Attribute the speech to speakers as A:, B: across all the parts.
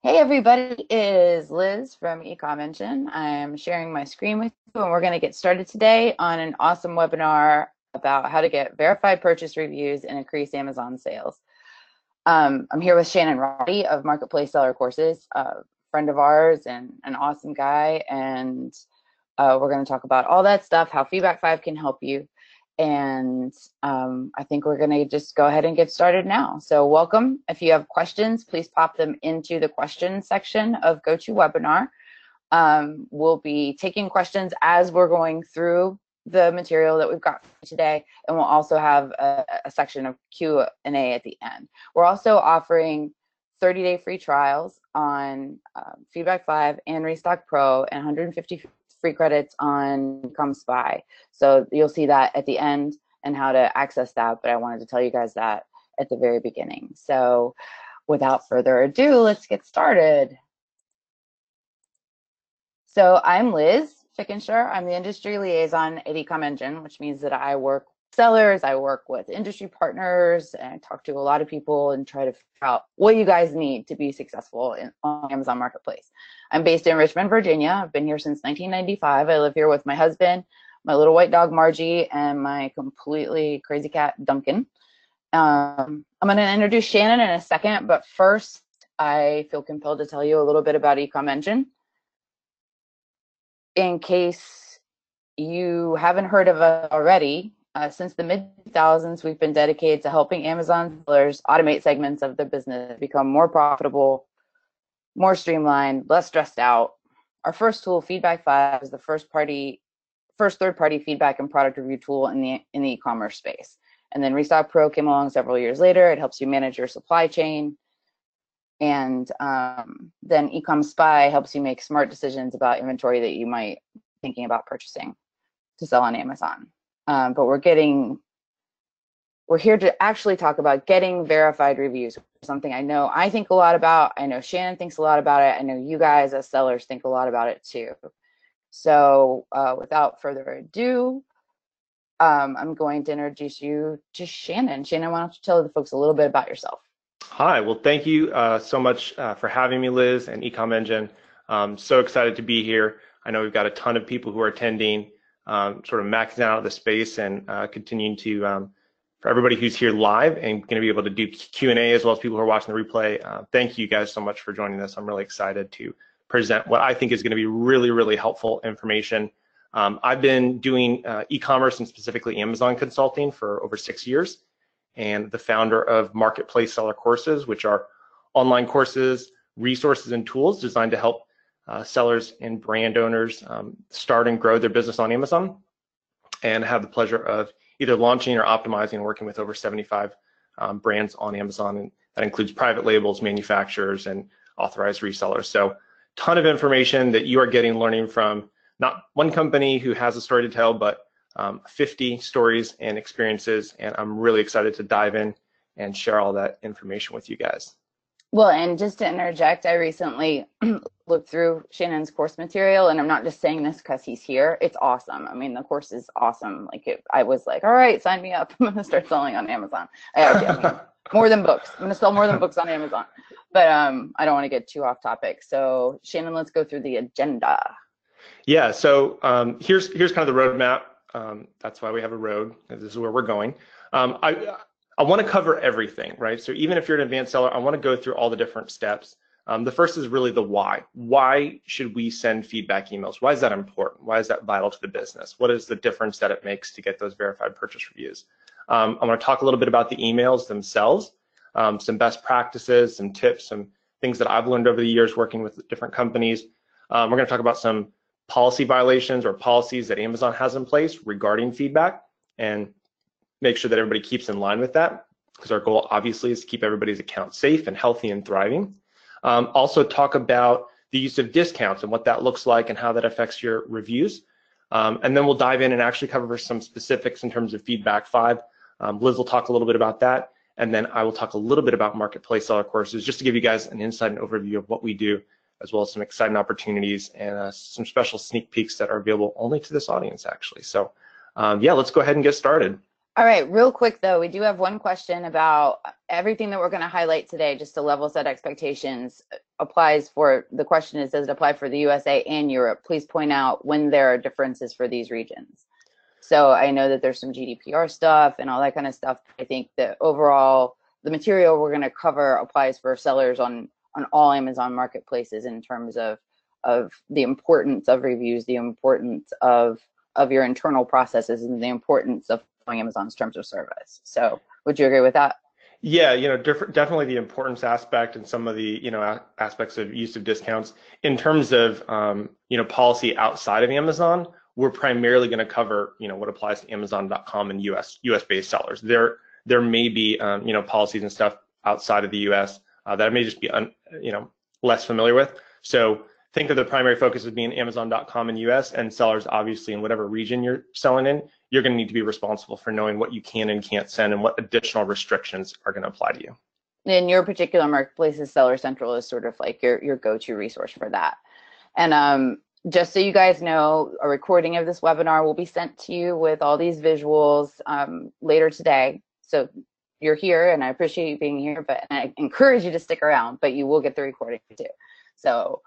A: Hey everybody, it is Liz from eComEngine. I'm sharing my screen with you and we're going to get started today on an awesome webinar about how to get verified purchase reviews and increase Amazon sales. I'm here with Shannon Roddy of Marketplace Seller Courses, a friend of ours and an awesome guy, and we're going to talk about all that stuff, how Feedback 5 can help you. And I think we're going to just go ahead and get started now. So welcome. If you have questions, please pop them into the questions section of GoToWebinar. We'll be taking questions as we're going through the material that we've got today, and we'll also have a section of Q&A at the end. We're also offering 30-day free trials on Feedback 5 and Restock Pro and 150 free credits on eComSpy. So you'll see that at the end and how to access that, but I wanted to tell you guys that at the very beginning. So without further ado, let's get started. So I'm Liz Fickenshire. I'm the industry liaison at eComEngine, which means that I work with sellers, I work with industry partners, and I talk to a lot of people and try to figure out what you guys need to be successful on Amazon Marketplace. I'm based in Richmond, Virginia. I've been here since 1995. I live here with my husband, my little white dog, Margie, and my completely crazy cat, Duncan. I'm going to introduce Shannon in a second, but first, I feel compelled to tell you a little bit about eComEngine. In case you haven't heard of us already, since the mid-2000s, we've been dedicated to helping Amazon sellers automate segments of their business, become more profitable, more streamlined, less stressed out. Our first tool, Feedback 5, is the first third-party feedback and product review tool in the e-commerce space. And then Restock Pro came along several years later. It helps you manage your supply chain. And then eComSpy helps you make smart decisions about inventory that you might be thinking about purchasing to sell on Amazon. But we're here to actually talk about getting verified reviews, something I know I think a lot about. I know Shannon thinks a lot about it. I know you guys as sellers think a lot about it too. So without further ado, I'm going to introduce you to Shannon. Shannon, why don't you tell the folks a little bit about yourself?
B: Hi, well, thank you so much for having me, Liz, and eComEngine. So excited to be here. I know we've got a ton of people who are attending, sort of maxing out the space and continuing to, for everybody who's here live and going to be able to do Q&A as well as people who are watching the replay. Thank you guys so much for joining us. I'm really excited to present what I think is going to be really, really helpful information. I've been doing e-commerce and specifically Amazon consulting for over 6 years, and the founder of Marketplace Seller Courses, which are online courses, resources, and tools designed to help sellers and brand owners start and grow their business on Amazon, and have the pleasure of either launching or optimizing and working with over 75 brands on Amazon. And that includes private labels, manufacturers, and authorized resellers. So ton of information that you are getting, learning from not one company who has a story to tell, but 50 stories and experiences, and I'm really excited to dive in and share all that information with you guys.
A: Well, and just to interject, I recently looked through Shannon's course material, and I'm not just saying this because he's here. It's awesome. I mean, the course is awesome. I was like, all right, sign me up. I'm going to start selling on Amazon. I mean, more than books. I'm going to sell more than books on Amazon. But I don't want to get too off topic. So Shannon, let's go through the agenda.
B: Yeah, so here's kind of the roadmap. That's why we have a road. This is where we're going. I want to cover everything, right? So even if you're an advanced seller, I want to go through all the different steps. The first is really the why. Why should we send feedback emails? Why is that important? Why is that vital to the business? What is the difference that it makes to get those verified purchase reviews? I'm going to talk a little bit about the emails themselves, some best practices, some tips, some things that I've learned over the years working with different companies. We're going to talk about some policy violations or policies that Amazon has in place regarding feedback, and make sure that everybody keeps in line with that, because our goal obviously is to keep everybody's account safe and healthy and thriving. Also talk about the use of discounts and what that looks like and how that affects your reviews. And then we'll dive in and actually cover some specifics in terms of Feedback 5. Liz will talk a little bit about that, and then I will talk a little bit about Marketplace Seller Courses, just to give you guys an insight and overview of what we do, as well as some exciting opportunities and some special sneak peeks that are available only to this audience, actually. So yeah, let's go ahead and get started.
A: All right, real quick though, we do have one question about everything that we're going to highlight today, just to level set expectations. Applies for the question is, does it apply for the USA and Europe? Please point out when there are differences for these regions. So I know that there's some GDPR stuff and all that kind of stuff. I think that overall, the material we're going to cover applies for sellers on all Amazon marketplaces in terms of the importance of reviews, the importance of your internal processes, and the importance of following Amazon's terms of service. So would you agree with that?
B: Yeah, definitely the importance aspect and some of the, aspects of use of discounts. In terms of, policy outside of Amazon, we're primarily going to cover, what applies to Amazon.com and US based sellers. There may be, policies and stuff outside of the US that I may just be, less familiar with. So think of the primary focus as being Amazon.com and US, and sellers obviously in whatever region you're selling in, you're going to need to be responsible for knowing what you can and can't send and what additional restrictions are going to apply to you.
A: In your particular marketplaces, Seller Central is sort of like your go-to resource for that. And just so you guys know, a recording of this webinar will be sent to you with all these visuals later today. So you're here, and I appreciate you being here, but I encourage you to stick around, but you will get the recording too. So,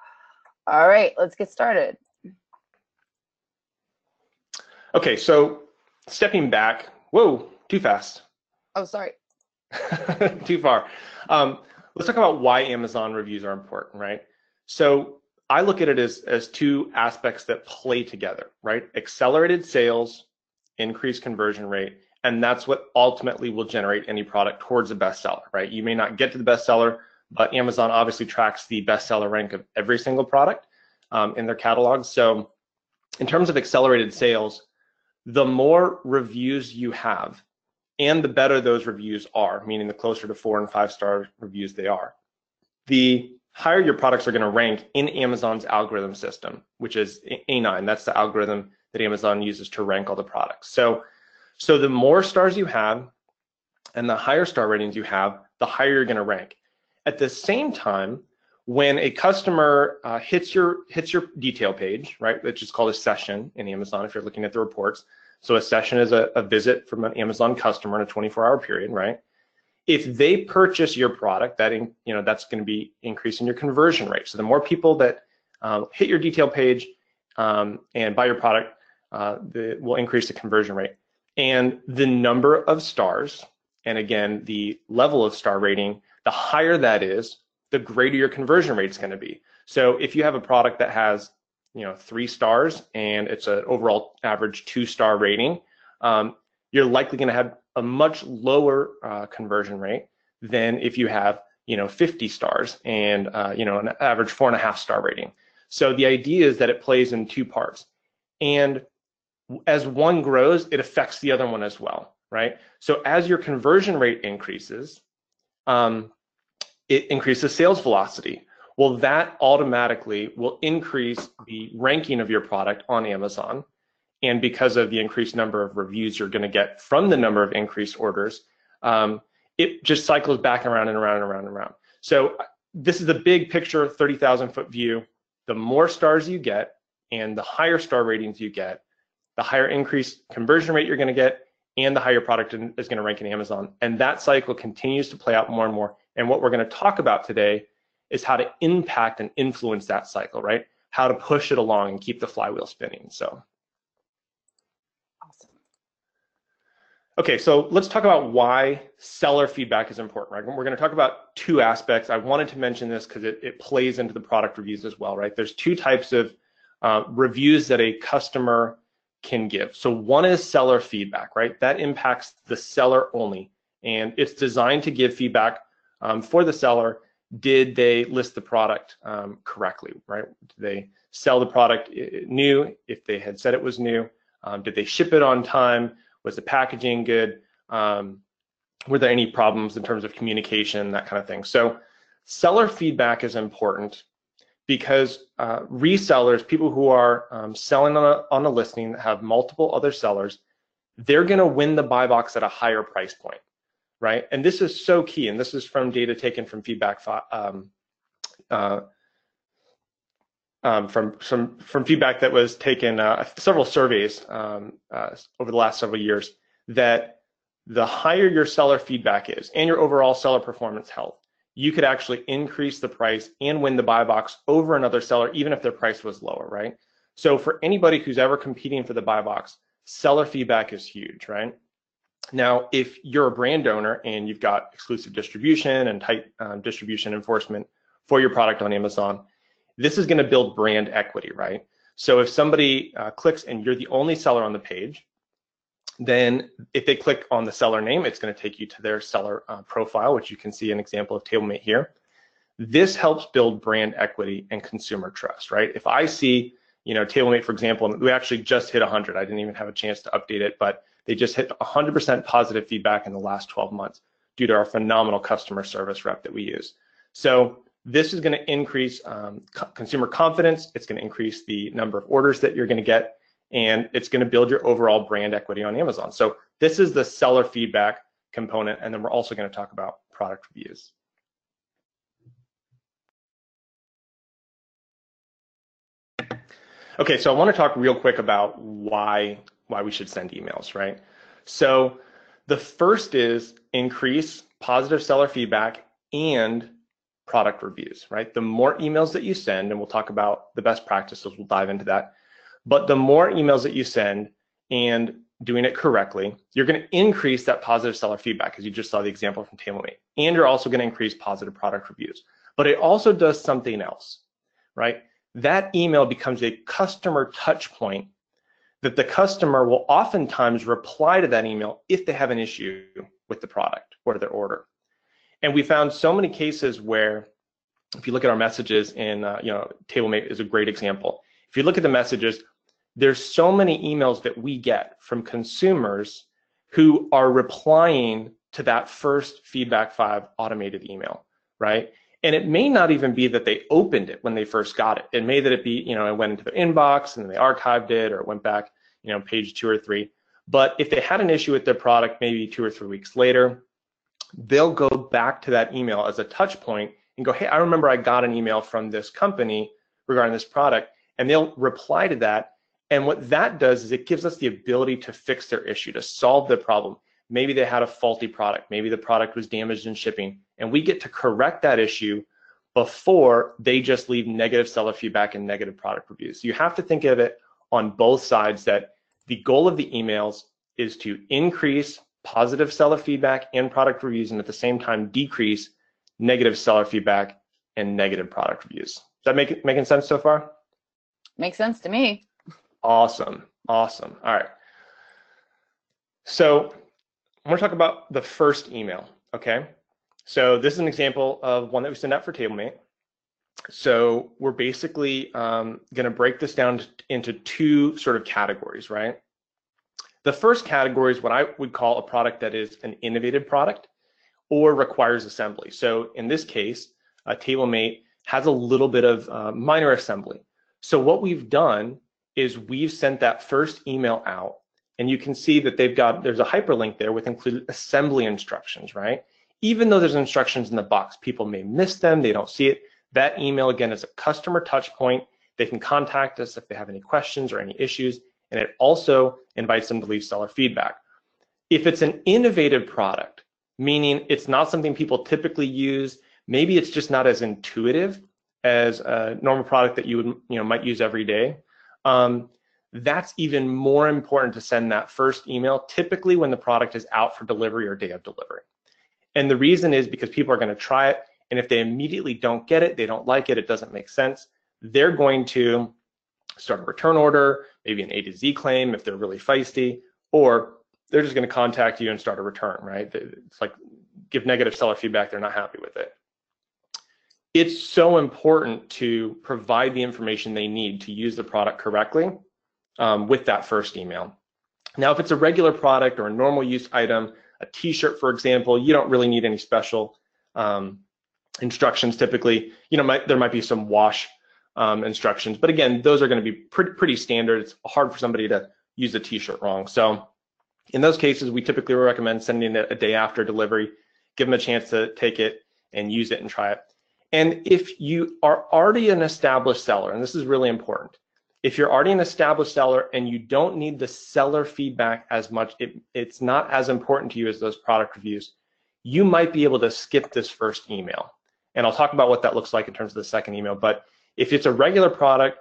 A: all right, let's get started.
B: Okay, so stepping back, whoa, too fast.
A: Oh, sorry.
B: Too far. Let's talk about why Amazon reviews are important, right? So I look at it as two aspects that play together, right? Accelerated sales, increased conversion rate, and that's what ultimately will generate any product towards a bestseller, right? You may not get to the bestseller, but Amazon obviously tracks the bestseller rank of every single product in their catalog. So in terms of accelerated sales, the more reviews you have, and the better those reviews are, meaning the closer to 4 and 5-star reviews they are, the higher your products are going to rank in Amazon's algorithm system, which is A9. That's the algorithm that Amazon uses to rank all the products. So the more stars you have and the higher star ratings you have, the higher you're going to rank. At the same time, when a customer hits your detail page, right, which is called a session in Amazon if you're looking at the reports. So a session is a visit from an Amazon customer in a 24-hour period, right? If they purchase your product, that's going to be increasing your conversion rate. So the more people that hit your detail page and buy your product, will increase the conversion rate. And the number of stars, and again, the level of star rating, the higher that is, the greater your conversion rate is going to be. So if you have a product that has 3 stars and it's an overall average 2-star rating, you're likely going to have a much lower conversion rate than if you have 50 stars and an average 4.5-star rating. So the idea is that it plays in 2 parts, and as one grows, it affects the other one as well, right? So as your conversion rate increases, it increases sales velocity. Well, that automatically will increase the ranking of your product on Amazon. And because of the increased number of reviews you're going to get from the number of increased orders, it just cycles back around and around and around and around. So this is the big picture, 30,000-foot view. The more stars you get and the higher star ratings you get, the higher increased conversion rate you're going to get, and the higher product is going to rank in Amazon. And that cycle continues to play out more and more. And what we're going to talk about today is how to impact and influence that cycle, right? How to push it along and keep the flywheel spinning. So,
A: Awesome.
B: okay, so let's talk about why seller feedback is important, right? We're going to talk about 2 aspects. I wanted to mention this because it plays into the product reviews as well, right? There's 2 types of reviews that a customer can give. So one is seller feedback, right? That impacts the seller only, and it's designed to give feedback for the seller. Did they list the product correctly, right? Did they sell the product new if they had said it was new? Did they ship it on time? Was the packaging good? Were there any problems in terms of communication, that kind of thing? So seller feedback is important because resellers, people who are selling on a listing that have multiple other sellers, they're going to win the buy box at a higher price point, right? And this is so key, and this is from data taken from feedback from feedback that was taken several surveys over the last several years, that the higher your seller feedback is and your overall seller performance health, you could actually increase the price and win the buy box over another seller, even if their price was lower, right? So for anybody who's ever competing for the buy box, seller feedback is huge, right? Now, if you're a brand owner and you've got exclusive distribution and tight distribution enforcement for your product on Amazon, this is going to build brand equity, right? So if somebody clicks and you're the only seller on the page, then if they click on the seller name, it's going to take you to their seller profile, which you can see an example of TableMate here. This helps build brand equity and consumer trust, right? If I see, TableMate, for example, we actually just hit 100. I didn't even have a chance to update it, but they just hit 100% positive feedback in the last 12 months due to our phenomenal customer service rep that we use. So this is going to increase consumer confidence. It's going to increase the number of orders that you're going to get, and it's going to build your overall brand equity on Amazon. So this is the seller feedback component, and then we're also going to talk about product reviews. Okay, so I want to talk real quick about why we should send emails, right? So the first is increase positive seller feedback and product reviews, right? The more emails that you send, and we'll talk about the best practices, we'll dive into that, but the more emails that you send and doing it correctly, you're going to increase that positive seller feedback, as you just saw the example from TableMate, and you're also going to increase positive product reviews. But it also does something else, right? That email becomes a customer touch point that the customer will oftentimes reply to that email if they have an issue with the product or their order. And we found so many cases where, if you look at our messages in, TableMate is a great example. If you look at the messages, there's so many emails that we get from consumers who are replying to that first Feedback 5 automated email, right? And it may not even be that they opened it when they first got it. It may that it be, it went into their inbox and then they archived it, or it went back, page 2 or 3. But if they had an issue with their product, maybe 2 or 3 weeks later, they'll go back to that email as a touch point and go, hey, I remember I got an email from this company regarding this product, and they'll reply to that. And what that does is it gives us the ability to fix their issue, to solve the problem. Maybe they had a faulty product, maybe the product was damaged in shipping, and we get to correct that issue before they just leave negative seller feedback and negative product reviews. So you have to think of it on both sides, that the goal of the emails is to increase positive seller feedback and product reviews, and at the same time decrease negative seller feedback and negative product reviews. Is that making sense so far?
A: Makes sense to me.
B: Awesome. All right. So I want to talk about the first email, okay? So this is an example of one that we send out for TableMate. So we're basically going to break this down into 2 sort of categories, right? The first category is what I would call a product that is an innovative product or requires assembly. So in this case, TableMate has a little bit of minor assembly. So what we've done is we've sent that first email out, and you can see that there's a hyperlink there with included assembly instructions, right? Even though there's instructions in the box, people may miss them, they don't see it. That email, again, is a customer touch point. They can contact us if they have any questions or any issues, and it also invites them to leave seller feedback. If it's an innovative product, meaning it's not something people typically use, maybe it's just not as intuitive as a normal product that you would, might use every day, that's even more important to send that first email, typically when the product is out for delivery or day of delivery. And the reason is because people are going to try it, and if they immediately don't get it, they don't like it, it doesn't make sense, they're going to start a return order, maybe an A to Z claim if they're really feisty, or they're just going to contact you and start a return, right? It's like give negative seller feedback, they're not happy with it. It's so important to provide the information they need to use the product correctly with that first email. Now, if it's a regular product or a normal use item, a t-shirt, for example, you don't really need any special instructions typically. There might be some wash instructions, but again, those are going to be pretty standard. It's hard for somebody to use a t-shirt wrong. So in those cases, we typically recommend sending it a day after delivery, give them a chance to take it and use it and try it. And if you are already an established seller, and this is really important, if you're already an established seller and you don't need the seller feedback as much, it's not as important to you as those product reviews, you might be able to skip this first email. And I'll talk about what that looks like in terms of the second email. But if it's a regular product,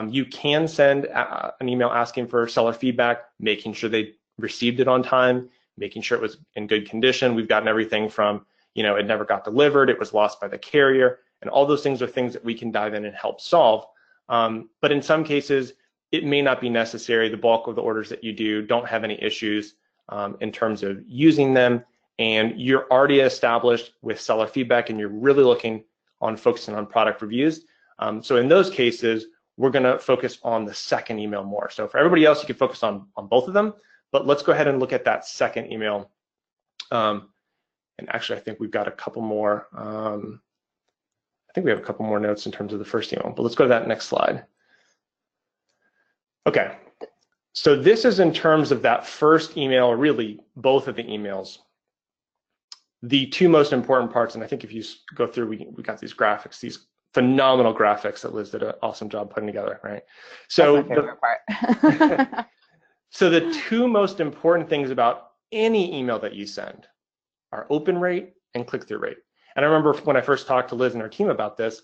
B: you can send an email asking for seller feedback, making sure they received it on time, making sure it was in good condition. We've gotten everything from, it never got delivered, it was lost by the carrier, and all those things are things that we can dive in and help solve. But in some cases, it may not be necessary. The bulk of the orders that you do don't have any issues in terms of using them, and you're already established with seller feedback and you're really looking on focusing on product reviews. So in those cases, we're gonna focus on the second email more. So for everybody else, you can focus on both of them, but let's go ahead and look at that second email. And actually, I think we've got a couple more. I think we have a couple more notes in terms of the first email, but let's go to that next slide. Okay, so this is in terms of that first email, or really both of the emails. The two most important parts, and I think if you go through, we got these graphics, these phenomenal graphics that Liz did an awesome job putting together, right? So
A: that's my favorite part.
B: So the two most important things about any email that you send are open rate and click-through rate. And I remember when I first talked to Liz and her team about this,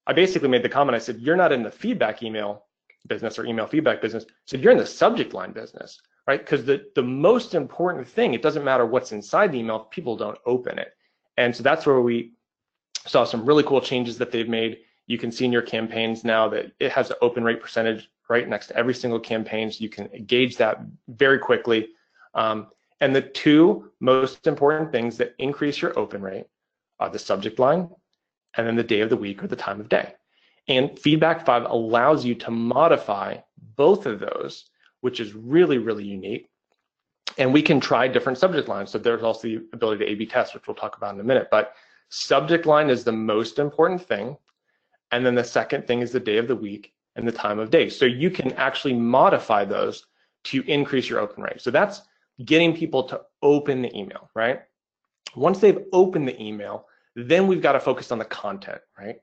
B: I basically made the comment, I said, you're not in the feedback email business or email feedback business. I said, you're in the subject line business, right? Because the most important thing, it doesn't matter what's inside the email if people don't open it. And so that's where we saw some really cool changes that they've made. You can see in your campaigns now that it has an open rate percentage right next to every single campaign, so you can gauge that very quickly. And the two most important things that increase your open rate are the subject line and then the day of the week or the time of day. And Feedback 5 allows you to modify both of those, which is really, really unique. And we can try different subject lines. So there's also the ability to A/B test, which we'll talk about in a minute. But subject line is the most important thing. And then the second thing is the day of the week and the time of day. So you can actually modify those to increase your open rate. So that's getting people to open the email, right? Once they've opened the email, then we've got to focus on the content, right?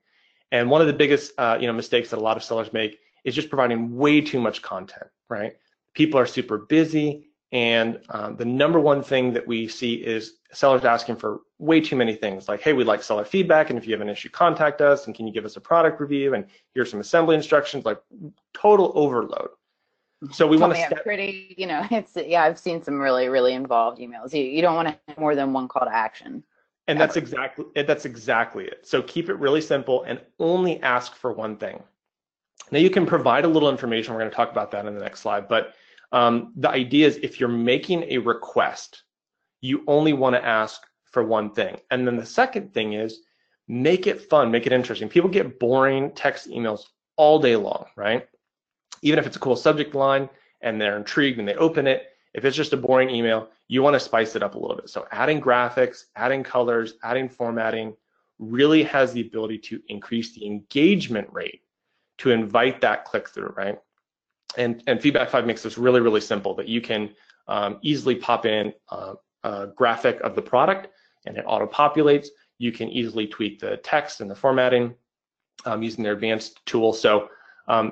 B: And one of the biggest mistakes that a lot of sellers make is just providing way too much content, right? People are super busy, and the number one thing that we see is sellers asking for way too many things, like, hey, we'd like seller feedback, and if you have an issue, contact us, and can you give us a product review, and here's some assembly instructions, like total overload. So we want to step
A: pretty, I've seen some really, really involved emails. You don't want to have more than one call to action.
B: And that's exactly it. So keep it really simple and only ask for one thing. Now you can provide a little information. We're going to talk about that in the next slide. But the idea is if you're making a request, you only want to ask for one thing. And then the second thing is make it fun, make it interesting. People get boring text emails all day long, right? Even if it's a cool subject line and they're intrigued and they open it, if it's just a boring email, you want to spice it up a little bit. So adding graphics, adding colors, adding formatting really has the ability to increase the engagement rate to invite that click-through, right? And Feedback 5 makes this really, really simple that you can easily pop in a graphic of the product and it auto-populates. You can easily tweak the text and the formatting using their advanced tool. So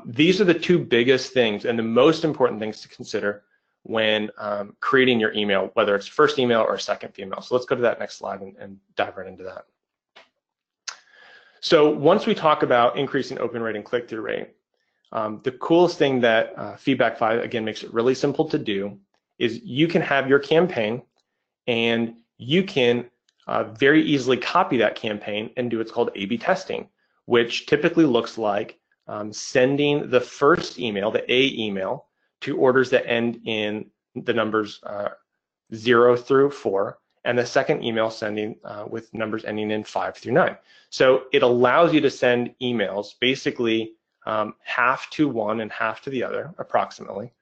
B: these are the two biggest things and the most important things to consider when creating your email, whether it's first email or second email. So let's go to that next slide and dive right into that. So once we talk about increasing open rate and click-through rate, the coolest thing that Feedback 5, again, makes it really simple to do is you can have your campaign and you can very easily copy that campaign and do what's called A/B testing, which typically looks like sending the first email, the A email, to orders that end in the numbers 0 through 4, and the second email sending with numbers ending in 5 through 9. So it allows you to send emails basically half to one and half to the other, approximately,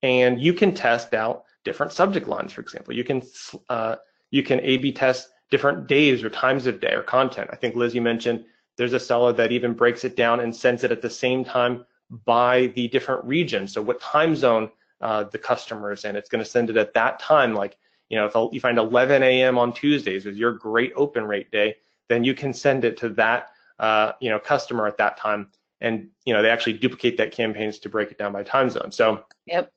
B: and you can test out different subject lines. For example, you can A/B test different days or times of day or content. I think Liz, you mentioned there's a seller that even breaks it down and sends it at the same time by the different regions. So what time zone the customer is in, it's going to send it at that time. Like, if you find 11 a.m. on Tuesdays is your great open rate day, then you can send it to that customer at that time and they actually duplicate that campaigns to break it down by time zone. So
A: Yep.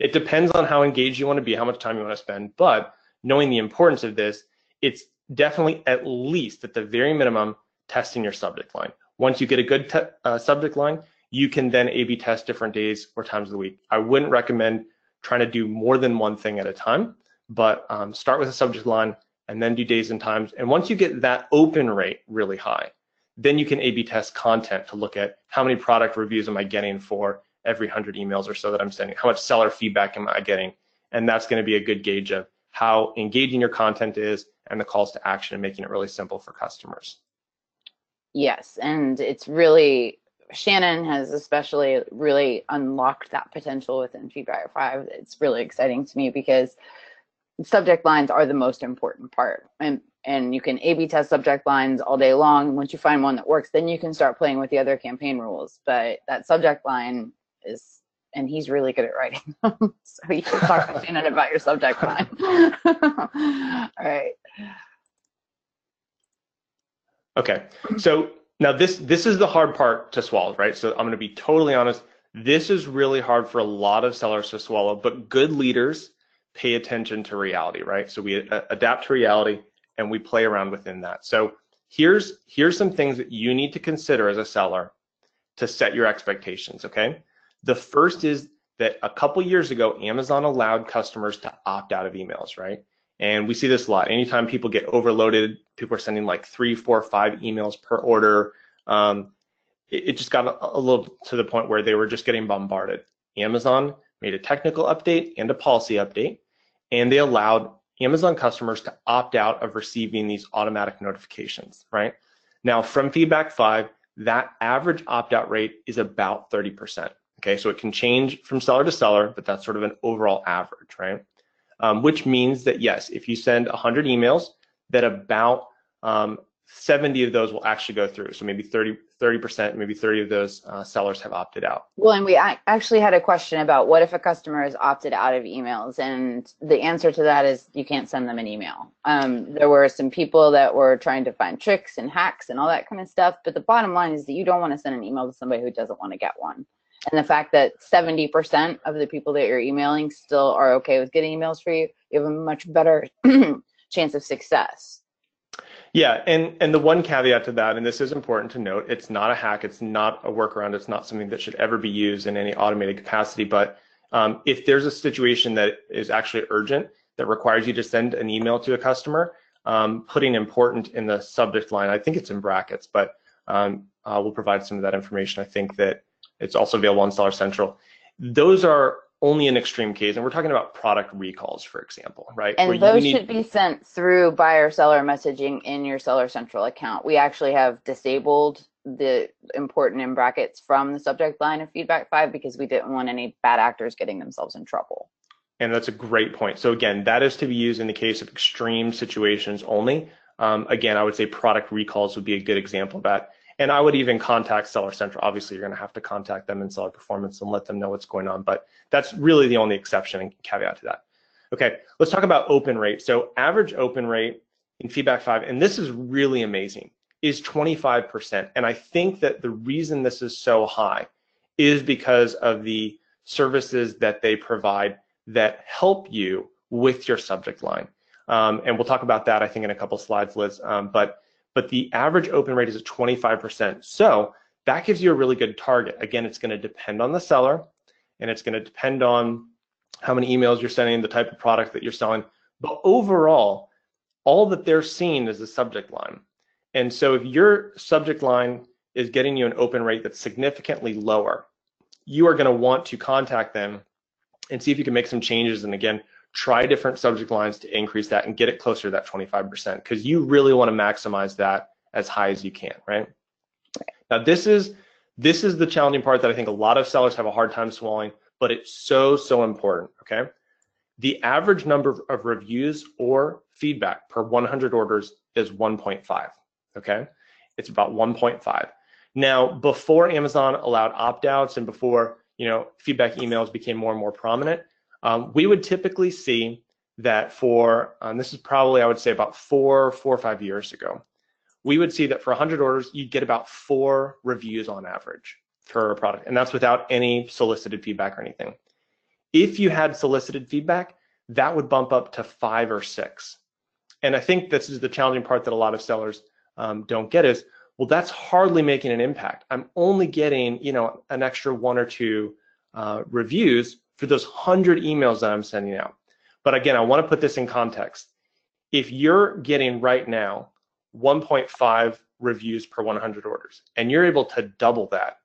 B: it depends on how engaged you want to be, how much time you want to spend, but knowing the importance of this, it's definitely at least at the very minimum testing your subject line. Once you get a good subject line, you can then A/B test different days or times of the week. I wouldn't recommend trying to do more than one thing at a time, but start with a subject line and then do days and times. And once you get that open rate really high, then you can A/B test content to look at how many product reviews am I getting for every 100 emails or so that I'm sending, how much seller feedback am I getting, and that's going to be a good gauge of how engaging your content is and the calls to action and making it really simple for customers.
A: Yes, and it's really, Shannon has especially really unlocked that potential within Feedback 5. It's really exciting to me because subject lines are the most important part, and you can A/B test subject lines all day long. Once you find one that works, then you can start playing with the other campaign rules. But that subject line is, and he's really good at writing them. So you can talk to Shannon about your subject line. All right.
B: Okay, so now this is the hard part to swallow, right? So I'm going to be totally honest. This is really hard for a lot of sellers to swallow, but good leaders pay attention to reality, right? So we adapt to reality and we play around within that. So here's some things that you need to consider as a seller to set your expectations, okay? The first is that a couple years ago, Amazon allowed customers to opt out of emails, right? And we see this a lot. Anytime people get overloaded, people are sending like 3, 4, 5 emails per order. It just got a little to the point where they were just getting bombarded. Amazon made a technical update and a policy update, and they allowed Amazon customers to opt out of receiving these automatic notifications, right? Now, from Feedback 5, that average opt-out rate is about 30%. Okay, so it can change from seller to seller, but that's sort of an overall average, right? Which means that yes, if you send 100 emails, that about 70 of those will actually go through. So maybe 30%, maybe 30 of those sellers have opted out.
A: Well, and we actually had a question about what if a customer is opted out of emails, and the answer to that is you can't send them an email. There were some people that were trying to find tricks and hacks and all that kind of stuff, but the bottom line is that you don't want to send an email to somebody who doesn't want to get one. And the fact that 70% of the people that you're emailing still are okay with getting emails for you, you have a much better chance of success.
B: Yeah, and the one caveat to that, and this is important to note, it's not a hack, it's not a workaround, it's not something that should ever be used in any automated capacity, but if there's a situation that is actually urgent, that requires you to send an email to a customer, putting important in the subject line, I think it's in brackets, but we'll provide some of that information. I think that it's also available on Seller Central. Those are only an extreme case, and we're talking about product recalls, for example, right?
A: And those should be sent through buyer-seller messaging in your Seller Central account. We actually have disabled the important in brackets from the subject line of Feedback 5 because we didn't want any bad actors getting themselves in trouble.
B: And that's a great point. So again, that is to be used in the case of extreme situations only. Again, I would say product recalls would be a good example of that. And I would even contact Seller Central. Obviously, you're going to have to contact them in Seller Performance and let them know what's going on. But that's really the only exception and caveat to that. Okay, let's talk about open rate. So average open rate in Feedback 5, and this is really amazing, is 25%. And I think that the reason this is so high is because of the services that they provide that help you with your subject line. And we'll talk about that, I think, in a couple slides, Liz. But the average open rate is at 25%. So that gives you a really good target. Again, it's going to depend on the seller, and it's going to depend on how many emails you're sending, the type of product that you're selling. But overall, all that they're seeing is the subject line. And so if your subject line is getting you an open rate that's significantly lower, you are going to want to contact them and see if you can make some changes. And again, try different subject lines to increase that and get it closer to that 25%, because you really want to maximize that as high as you can, right? Now, this is the challenging part that I think a lot of sellers have a hard time swallowing, but it's so important, okay? The average number of reviews or feedback per 100 orders is 1.5, okay? It's about 1.5. Now, before Amazon allowed opt-outs and before, feedback emails became more and more prominent, we would typically see that for, this is probably, I would say, about 4 or 5 years ago, we would see that for 100 orders, you'd get about 4 reviews on average, for a product, and that's without any solicited feedback or anything. If you had solicited feedback, that would bump up to 5 or 6. And I think this is the challenging part that a lot of sellers don't get is, well, that's hardly making an impact. I'm only getting, an extra 1 or 2 reviews for those 100 emails that I'm sending out. But again, I want to put this in context. If you're getting right now 1.5 reviews per 100 orders, and you're able to double that,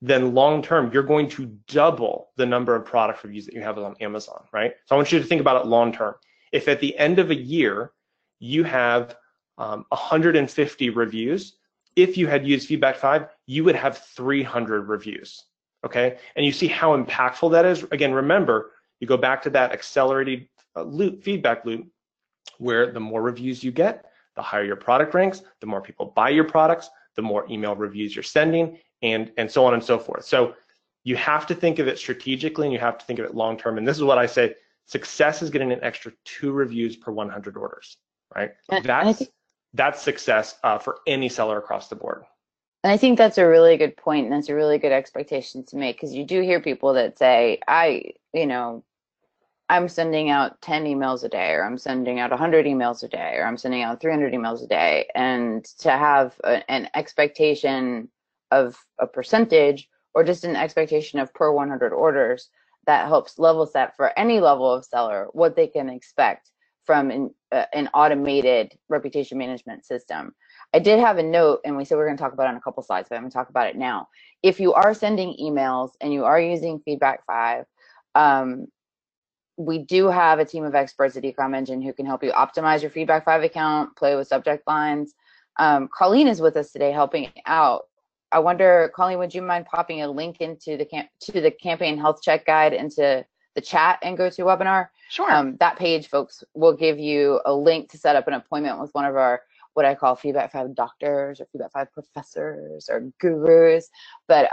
B: then long term, you're going to double the number of product reviews that you have on Amazon, right? So I want you to think about it long term. If at the end of a year, you have 150 reviews, if you had used Feedback 5, you would have 300 reviews, okay? And you see how impactful that is. Again, remember, you go back to that accelerated feedback loop, where the more reviews you get, the higher your product ranks, the more people buy your products, the more email reviews you're sending, and so on and so forth. So you have to think of it strategically, and you have to think of it long term. And this is what I say, success is getting an extra 2 reviews per 100 orders, right? That's success for any seller across the board.
A: And I think that's a really good point, and that's a really good expectation to make, because you do hear people that say, I'm sending out 10 emails a day, or I'm sending out 100 emails a day, or I'm sending out 300 emails a day. And to have an expectation of a percentage, or just an expectation of per 100 orders, that helps level set for any level of seller what they can expect from an automated reputation management system. I did have a note, and we said we're going to talk about it on a couple slides, but I'm going to talk about it now. If you are sending emails and you are using Feedback 5, we do have a team of experts at eComEngine who can help you optimize your Feedback 5 account, play with subject lines. Colleen is with us today helping out. I wonder, Colleen, would you mind popping a link into the campaign health check guide into the chat and GoToWebinar?
C: Sure.
A: That page, folks, will give you a link to set up an appointment with one of our, what I call Feedback 5 doctors, or Feedback 5 professors, or gurus. But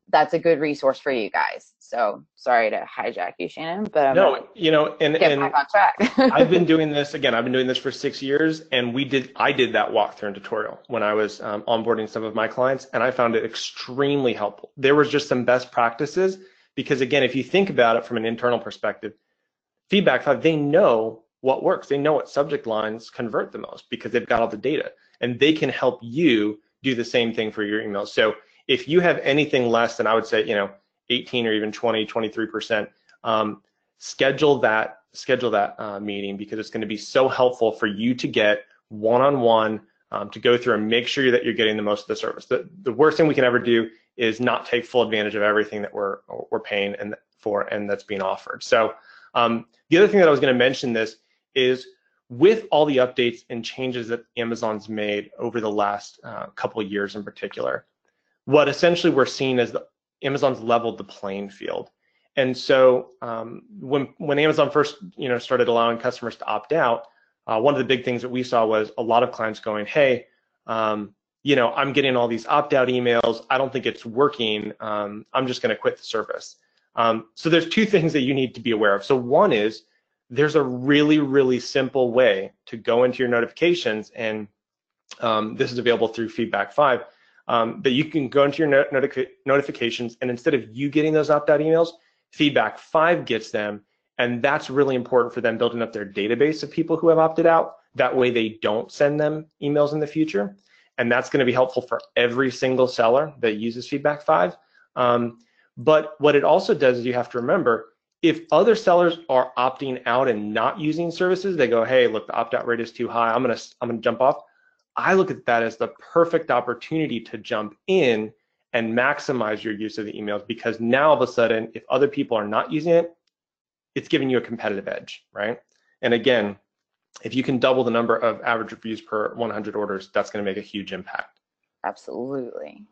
A: that's a good resource for you guys. So sorry to hijack you, Shannon, but
B: no,
A: get back on track.
B: I've been doing this for 6 years, and I did that walkthrough and tutorial when I was onboarding some of my clients, and I found it extremely helpful. There was just some best practices, because again, if you think about it from an internal perspective, Feedback 5, they know what works. They know what subject lines convert the most, because they've got all the data, and they can help you do the same thing for your emails. So if you have anything less than, I would say, 18 or even 20, 23%, schedule that meeting, because it's going to be so helpful for you to get one-on-one to go through and make sure that you're getting the most of the service. The worst thing we can ever do is not take full advantage of everything that we're paying for and that's being offered. So the other thing that I was going to mention this is, with all the updates and changes that Amazon's made over the last couple of years in particular, what essentially we're seeing is Amazon's leveled the playing field. And so when Amazon first started allowing customers to opt out, one of the big things that we saw was a lot of clients going, hey, I'm getting all these opt-out emails. I don't think it's working. I'm just going to quit the service. So there's 2 things that you need to be aware of. So one is, there's a really, really simple way to go into your notifications, and this is available through Feedback 5, that you can go into your notifications, and instead of you getting those opt-out emails, Feedback 5 gets them, and that's really important for them building up their database of people who have opted out. That way they don't send them emails in the future, and that's going to be helpful for every single seller that uses Feedback 5. But what it also does is, you have to remember, if other sellers are opting out and not using services, they go, hey, look, the opt-out rate is too high, I'm gonna jump off. I look at that as the perfect opportunity to jump in and maximize your use of the emails, because now all of a sudden, if other people are not using it, it's giving you a competitive edge, right? And again, if you can double the number of average reviews per 100 orders, that's going to make a huge impact.
A: Absolutely.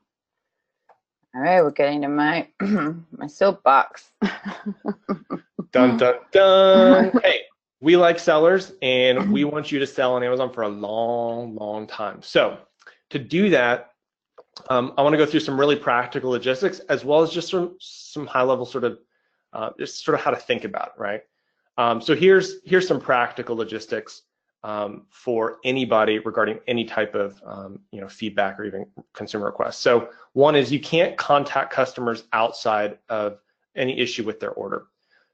A: All right, we're getting to my my soapbox.
B: Dun, dun, dun. Hey, we like sellers, and we want you to sell on Amazon for a long, long time. So to do that, I want to go through some really practical logistics, as well as just some high-level just sort of how to think about it, right? So here's some practical logistics for anybody regarding any type of feedback or even consumer requests. So one is you can't contact customers outside of any issue with their order.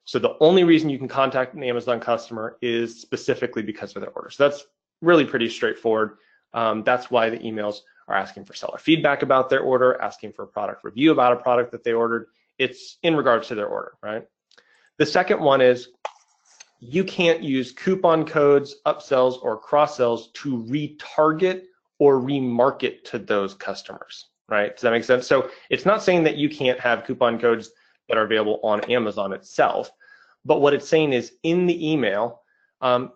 B: So the only reason you can contact an Amazon customer is specifically because of their order. So that's really pretty straightforward. That's why the emails are asking for seller feedback about their order, asking for a product review about a product that they ordered. It's in regards to their order, right? The second one is you can't use coupon codes, upsells, or cross-sells to retarget or remarket to those customers, right? Does that make sense? So it's not saying that you can't have coupon codes that are available on Amazon itself, but what it's saying is in the email,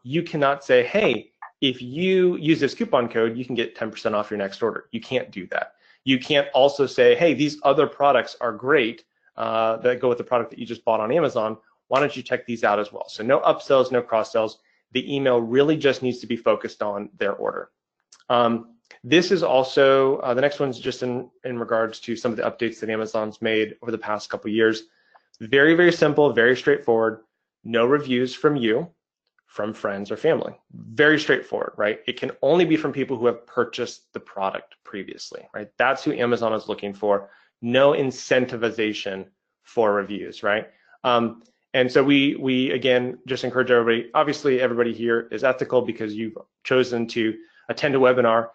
B: you cannot say, hey, if you use this coupon code, you can get 10% off your next order. You can't do that. You can't also say, hey, these other products are great that go with the product that you just bought on Amazon. Why don't you check these out as well? So no upsells, no cross-sells. The email really just needs to be focused on their order. This is also, the next one's just in regards to some of the updates that Amazon's made over the past couple of years. Very, very simple, very straightforward. No reviews from you, from friends or family. Very straightforward, right? It can only be from people who have purchased the product previously, right? That's who Amazon is looking for. No incentivization for reviews, right? And so we again just encourage everybody. Obviously, everybody here is ethical because you've chosen to attend a webinar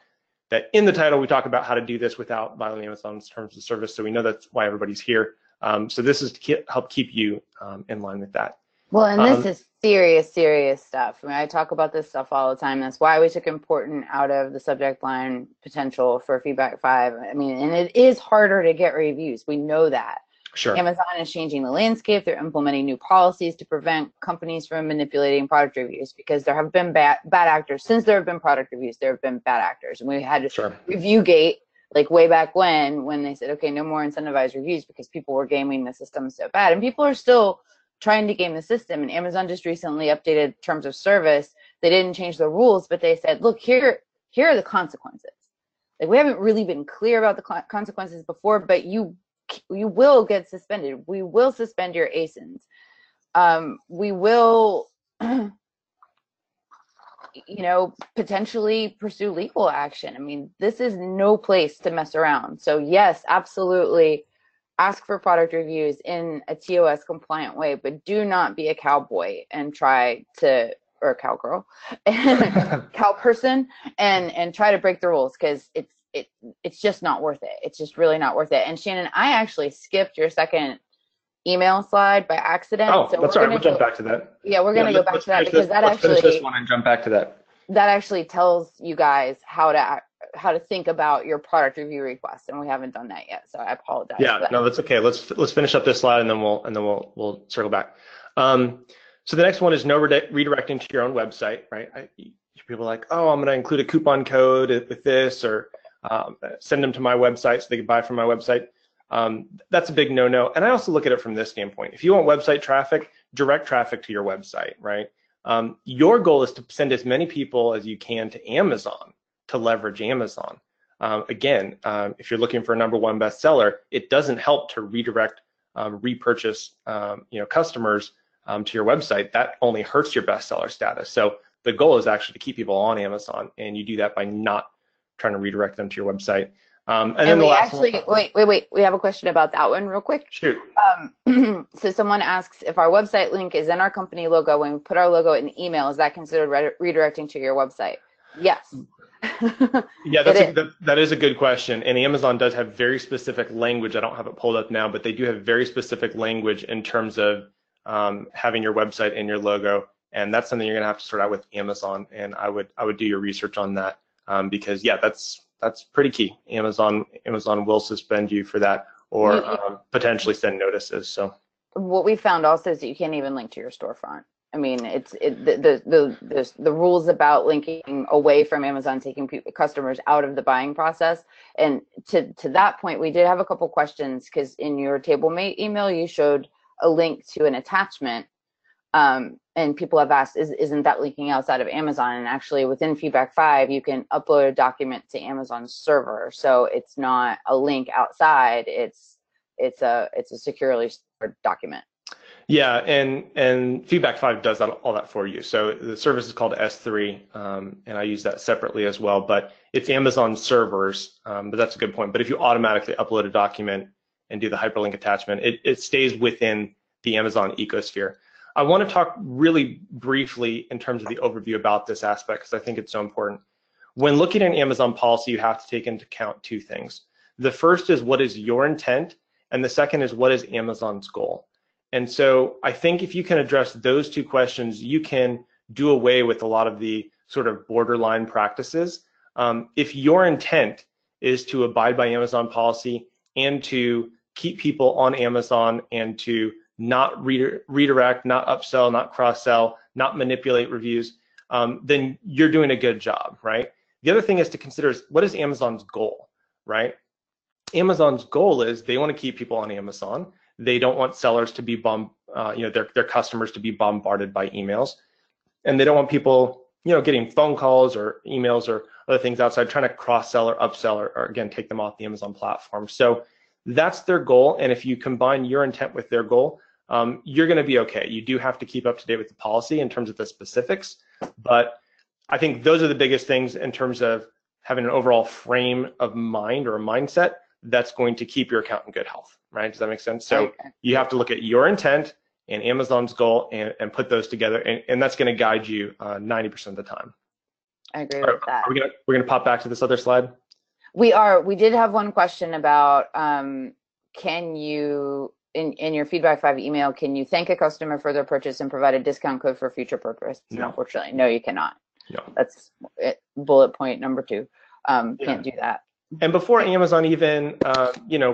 B: that in the title we talk about how to do this without violating Amazon's terms of service. So we know that's why everybody's here. So this is to help keep you in line with that.
A: Well, and this is serious, serious stuff. I mean, I talk about this stuff all the time. That's why we took important out of the subject line potential for Feedback 5. I mean, and it is harder to get reviews. We know that.
B: Sure.
A: Amazon is changing the landscape. They're implementing new policies to prevent companies from manipulating product reviews because there have been bad actors. Since there have been product reviews, there have been bad actors. And we had ReviewGate, like way back when they said, okay, no more incentivized reviews because people were gaming the system so bad. And people are still trying to game the system. And Amazon just recently updated terms of service. They didn't change the rules, but they said, look, here are the consequences. Like, we haven't really been clear about the consequences before, but you will get suspended. We will suspend your ASINs. We will, potentially pursue legal action. I mean, this is no place to mess around. So yes, absolutely ask for product reviews in a TOS compliant way, but do not be a cowboy and or a cowgirl, cow person, and try to break the rules, because it's just not worth it. It's just really not worth it. And Shannon, I actually skipped your second email slide by accident.
B: Oh, so that's all right. We'll jump back to that.
A: Yeah, we're going to go back to that because let's finish
B: this one and jump back to that.
A: That actually tells you guys how to think about your product review request, and we haven't done that yet. So I apologize.
B: Yeah, no, that's okay. Let's finish up this slide and then we'll circle back. So the next one is no redirecting to your own website, right? People are like, oh, I'm going to include a coupon code with this, or send them to my website so they can buy from my website. That's a big no-no. And I also look at it from this standpoint. If you want website traffic, direct traffic to your website, right? Your goal is to send as many people as you can to Amazon to leverage Amazon. Again, if you're looking for a #1 bestseller, it doesn't help to redirect, repurchase, customers to your website. That only hurts your bestseller status. So the goal is actually to keep people on Amazon, and you do that by not trying to redirect them to your website. And then
A: we actually, wait, we have a question about that one real quick.
B: Shoot.
A: So someone asks, if our website link is in our company logo, when we put our logo in the email, is that considered redirecting to your website? Yes.
B: Yeah, that is a good question. And Amazon does have very specific language. I don't have it pulled up now, but they do have very specific language in terms of having your website in your logo. And that's something you're gonna have to sort out with Amazon. And I would do your research on that, because yeah, that's pretty key. Amazon will suspend you for that, or potentially send notices. So
A: what we found also is that you can't even link to your storefront. I mean, the rules about linking away from Amazon, taking customers out of the buying process. And to that point, we did have a couple questions, because in your TableMate email, you showed a link to an attachment. And people have asked, isn't that linking outside of Amazon? And actually, within Feedback 5, you can upload a document to Amazon's server, so it's not a link outside. It's a securely stored document.
B: Yeah, and Feedback 5 does all that for you. So the service is called S3, and I use that separately as well, but it's Amazon servers, but that's a good point. But if you automatically upload a document and do the hyperlink attachment, it stays within the Amazon ecosphere. I want to talk really briefly in terms of the overview about this aspect because I think it's so important. When looking at an Amazon policy, you have to take into account two things. The first is what is your intent, and the second is what is Amazon's goal. And so I think if you can address those two questions, you can do away with a lot of the sort of borderline practices. If your intent is to abide by Amazon policy and to keep people on Amazon and to not redirect, not upsell, not cross-sell, not manipulate reviews, then you're doing a good job, right? The other thing is to consider is what is Amazon's goal, right? Amazon's goal is they want to keep people on Amazon. They don't want sellers to be their customers to be bombarded by emails, and they don't want people, getting phone calls or emails or other things outside trying to cross-sell or upsell or again take them off the Amazon platform. So that's their goal, and if you combine your intent with their goal, you're going to be okay. You do have to keep up to date with the policy in terms of the specifics, but I think those are the biggest things in terms of having an overall frame of mind or a mindset that's going to keep your account in good health, right? Does that make sense? So you have to look at your intent and Amazon's goal and put those together, and that's going to guide you 90% of the time.
A: I agree with that.
B: We're gonna pop back to this other slide?
A: We are. We did have one question about can you, in your Feedback 5 email, can you thank a customer for their purchase and provide a discount code for future purpose?
B: No.
A: Unfortunately, no, you cannot.
B: No.
A: That's bullet point number 2. Can't do that.
B: And before Amazon even,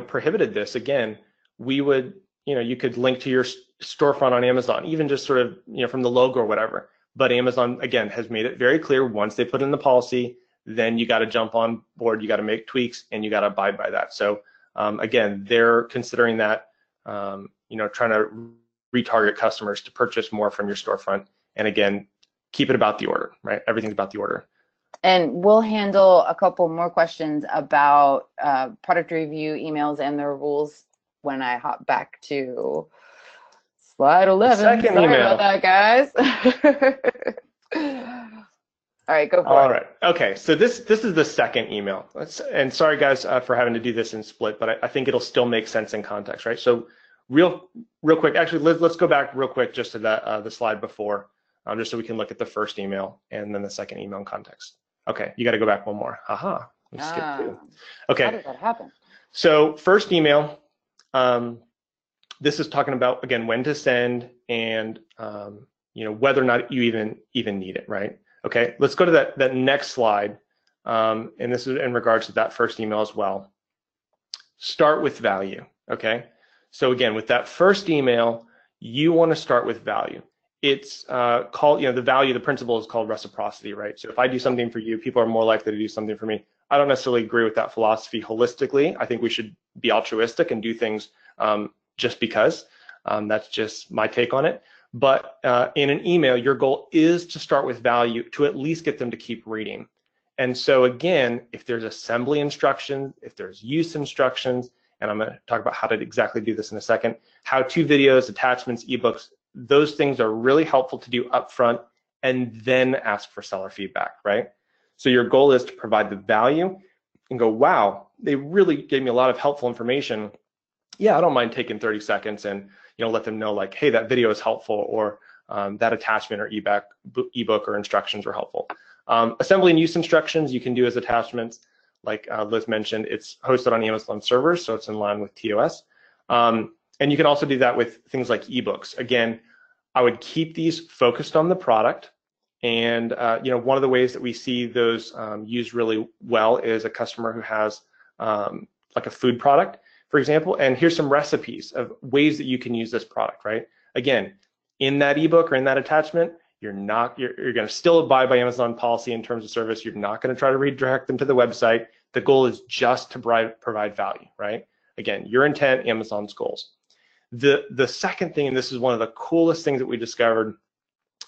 B: prohibited this, again, we would, you could link to your storefront on Amazon, even just sort of, from the logo or whatever. But Amazon, again, has made it very clear to put in the policy, then you got to jump on board, you got to make tweaks, and you got to abide by that. So again, they're considering that, trying to retarget customers to purchase more from your storefront. And again, keep it about the order, right? Everything's about the order.
A: And we'll handle a couple more questions about product review emails and their rules when I hop back to slide 11.
B: Second
A: Sorry
B: email.
A: about that, guys. All right, go for it.
B: All right. Okay. So this is the second email. And sorry, guys, for having to do this in split, but I think it'll still make sense in context, right? So real quick, actually, let's go back real quick just to the slide before, just so we can look at the first email and then the second email in context. Okay, you got to go back one more. Haha. We skipped 2. Okay.
A: How did that happen?
B: So first email. This is talking about, again, when to send and whether or not you even need it, right? Okay, let's go to that next slide, and this is in regards to that first email as well. Start with value, okay? So again, with that first email, you want to start with value. It's called, the principle is called reciprocity, right? So if I do something for you, people are more likely to do something for me. I don't necessarily agree with that philosophy holistically. I think we should be altruistic and do things just because. That's just my take on it. But in an email, your goal is to start with value to at least get them to keep reading. And so again, if there's assembly instructions, if there's use instructions, and I'm going to talk about how to exactly do this in a second, how-to videos, attachments, ebooks, those things are really helpful to do upfront and then ask for seller feedback, right? So your goal is to provide the value and go, wow, they really gave me a lot of helpful information. Yeah, I don't mind taking 30 seconds and let them know like, hey, that video is helpful, or that attachment or ebook or instructions were helpful. Assembly and use instructions you can do as attachments. Like Liz mentioned, it's hosted on Amazon servers, so it's in line with TOS. And you can also do that with things like ebooks. Again, I would keep these focused on the product. And one of the ways that we see those used really well is a customer who has like a food product, for example, and here's some recipes of ways that you can use this product, right? Again, in that ebook or in that attachment, you're going to still abide by Amazon policy in terms of service. You're not going to try to redirect them to the website. The goal is just to provide value, right? Again, your intent, Amazon's goals. The second thing, and this is one of the coolest things that we discovered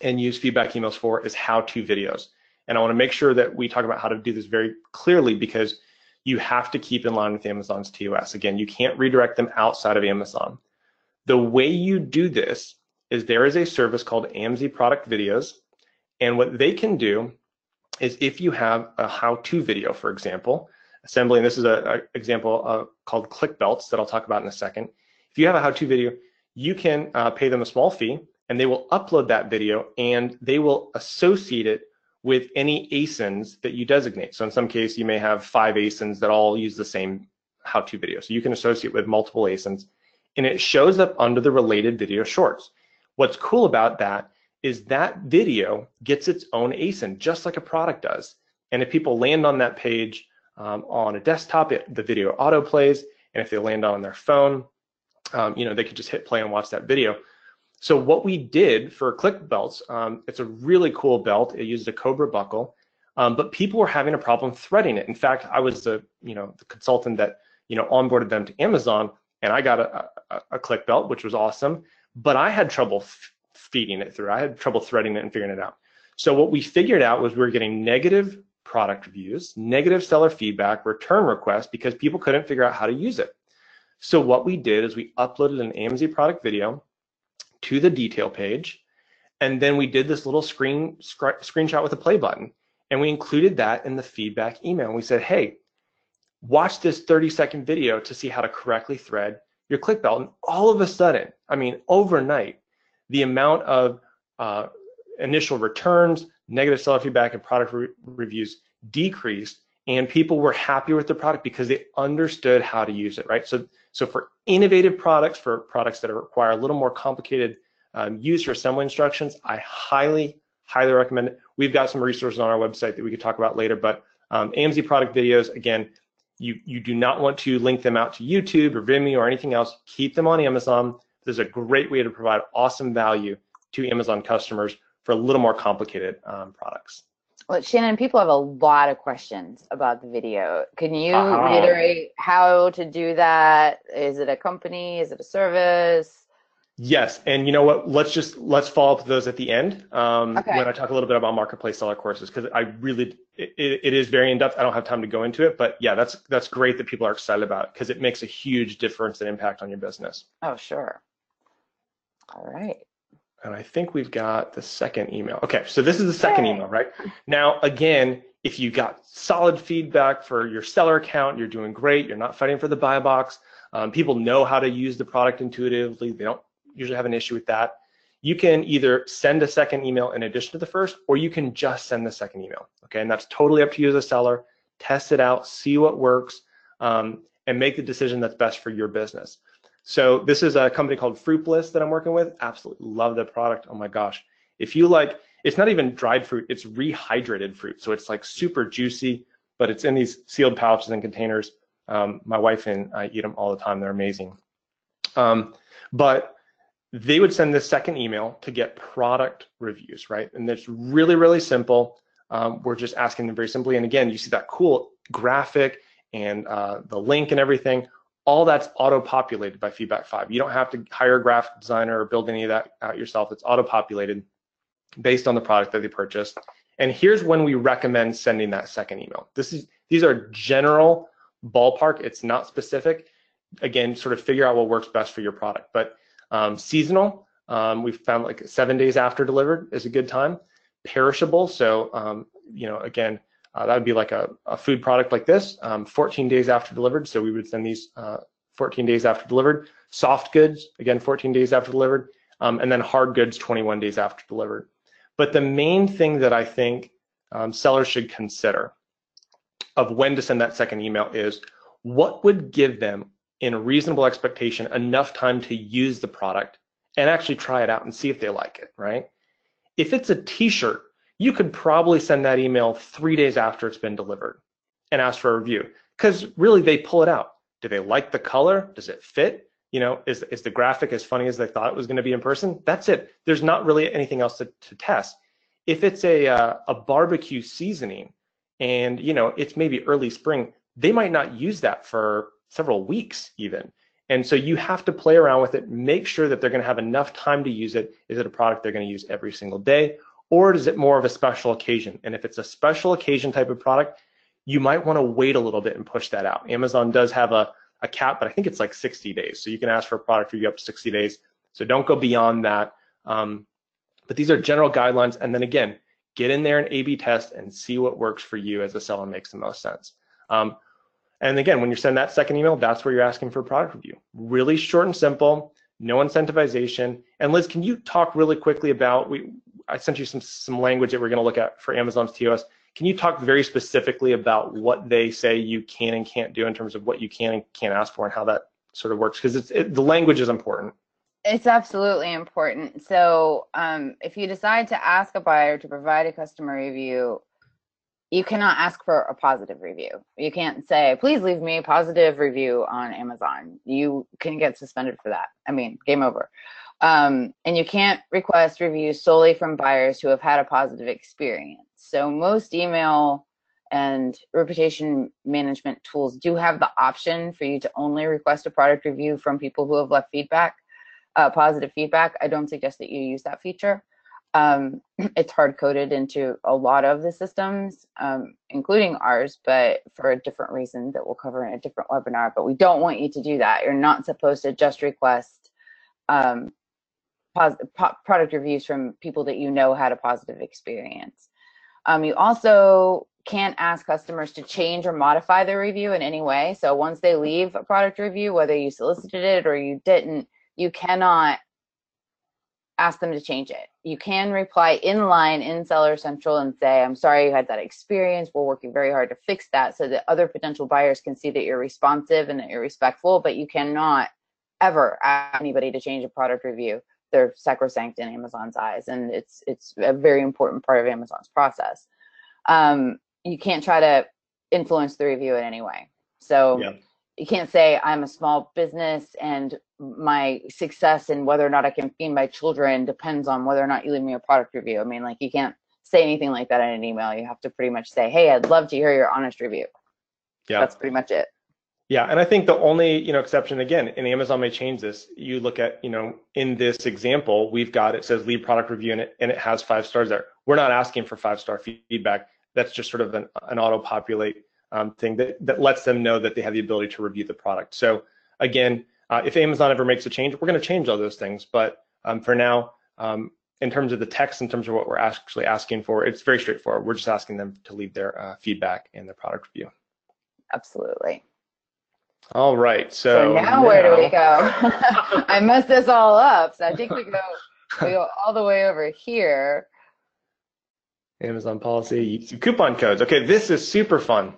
B: and use feedback emails for, is how-to videos. And I want to make sure that we talk about how to do this very clearly, because you have to keep in line with Amazon's TOS. Again, you can't redirect them outside of Amazon. The way you do this is there is a service called AMZ Product Videos, and what they can do is if you have a how-to video, for example, assembly, and this is an example called click belts that I'll talk about in a second. If you have a how-to video, you can pay them a small fee, and they will upload that video, and they will associate it with any ASINs that you designate. So in some case, you may have 5 ASINs that all use the same how-to video. So you can associate with multiple ASINs, and it shows up under the related video shorts. What's cool about that is that video gets its own ASIN, just like a product does. And if people land on that page on a desktop, the video auto plays, and if they land on their phone, they could just hit play and watch that video. So what we did for click belts, it's a really cool belt. It uses a Cobra buckle, but people were having a problem threading it. In fact, I was the consultant that onboarded them to Amazon, and I got a click belt, which was awesome. But I had trouble feeding it through. I had trouble threading it and figuring it out. So what we figured out was we were getting negative product reviews, negative seller feedback, return requests because people couldn't figure out how to use it. So what we did is we uploaded an AMZ product video to the detail page, and then we did this little screenshot with a play button, and we included that in the feedback email. And we said, hey, watch this 30-second video to see how to correctly thread your click belt. And all of a sudden, I mean, overnight, the amount of initial returns, negative seller feedback, and product reviews decreased, and people were happier with the product because they understood how to use it, right? So for innovative products, for products that require a little more complicated use or assembly instructions, I highly, highly recommend it. We've got some resources on our website that we could talk about later, but AMZ product videos, again, you do not want to link them out to YouTube or Vimeo or anything else. Keep them on Amazon. This is a great way to provide awesome value to Amazon customers for a little more complicated products.
A: Well, Shannon, people have a lot of questions about the video. Can you reiterate how to do that? Is it a company? Is it a service?
B: Yes, and you know what? Let's follow up with those at the end
A: Okay.
B: when I talk a little bit about marketplace seller courses, because it is very in depth. I don't have time to go into it, but yeah, that's great that people are excited about it because it makes a huge difference and impact on your business.
A: Oh, sure. All right.
B: And I think we've got the second email. Okay, so this is the second email, right? Now, again, if you got solid feedback for your seller account, you're doing great, you're not fighting for the buy box, people know how to use the product intuitively, they don't usually have an issue with that. You can either send a second email in addition to the first, or you can just send the second email, okay? And that's totally up to you as a seller. Test it out, see what works, and make the decision that's best for your business. So this is a company called Fruitless that I'm working with. Absolutely love the product. Oh my gosh. If you like, it's not even dried fruit, it's rehydrated fruit. So it's like super juicy, but it's in these sealed pouches and containers. My wife and I eat them all the time. They're amazing. But they would send this second email to get product reviews, right? And it's really, really simple. We're just asking them very simply. And again, you see that cool graphic and the link and everything. All that's auto-populated by Feedback 5. You don't have to hire a graphic designer or build any of that out yourself. It's auto-populated based on the product that they purchased. And here's when we recommend sending that second email. These are general ballpark. It's not specific. Again, sort of figure out what works best for your product. But seasonal, we've found like 7 days after delivered is a good time. Perishable, so again, that would be like a food product like this, 14 days after delivered. So we would send these 14 days after delivered. Soft goods, again, 14 days after delivered. And then hard goods, 21 days after delivered. But the main thing that I think sellers should consider of when to send that second email is what would give them, in a reasonable expectation, enough time to use the product and actually try it out and see if they like it, right? If it's a t-shirt, you could probably send that email 3 days after it's been delivered and ask for a review, because really they pull it out. Do they like the color? Does it fit? Is the graphic as funny as they thought it was going to be in person? That's it. There's not really anything else to test. If it's a barbecue seasoning and it's maybe early spring, they might not use that for several weeks even. And so you have to play around with it, make sure that they're going to have enough time to use it. Is it a product they're going to use every single day? Or is it more of a special occasion? And if it's a special occasion type of product, you might want to wait a little bit and push that out. Amazon does have a a cap, but I think it's like 60 days. So you can ask for a product review up to 60 days. So don't go beyond that. But these are general guidelines. And then again, get in there and A/B test and see what works for you as a seller and makes the most sense. And again, when you send that second email, that's where you're asking for a product review. Really short and simple, no incentivization. And Liz, can you talk really quickly about, I sent you some language that we're going to look at for Amazon's TOS. Can you talk very specifically about what they say you can and can't do in terms of what you can and can't ask for and how that sort of works? Because the language is important.
A: It's absolutely important. So if you decide to ask a buyer to provide a customer review, you cannot ask for a positive review. You can't say, please leave me a positive review on Amazon. You can get suspended for that. I mean, game over. And you can't request reviews solely from buyers who have had a positive experience. So most email and reputation management tools do have the option for you to only request a product review from people who have left feedback, positive feedback. I don't suggest that you use that feature. It's hard coded into a lot of the systems, including ours, but for a different reason that we'll cover in a different webinar. But we don't want you to do that. You're not supposed to just request product reviews from people that you know had a positive experience. You also can't ask customers to change or modify their review in any way. So once they leave a product review, whether you solicited it or you didn't, you cannot ask them to change it. You can reply in line in Seller Central and say, I'm sorry you had that experience. We're working very hard to fix that so that other potential buyers can see that you're responsive and that you're respectful, but you cannot ever ask anybody to change a product review. They're sacrosanct in Amazon's eyes, and it's a very important part of Amazon's process. You can't try to influence the review in any way. So yeah. You can't say I'm a small business and my success and whether or not I can feed my children depends on whether or not you leave me a product review. I mean, like, you can't say anything like that in an email. You have to pretty much say, hey, I'd love to hear your honest review. Yeah, that's pretty much it.
B: Yeah, and I think the only exception, again, and Amazon may change this. You look at in this example, we've got, it says leave product review and it has 5 stars there. We're not asking for 5-star feedback. That's just sort of an auto-populate thing that lets them know that they have the ability to review the product. So again, if Amazon ever makes a change, we're going to change all those things. But for now, in terms of the text, in terms of what we're actually asking for, it's very straightforward. We're just asking them to leave their feedback in their product review.
A: Absolutely.
B: All right.
A: So now where do we go? I messed this all up. So I think we go all the way over here.
B: Amazon policy, coupon codes. Okay, this is super fun.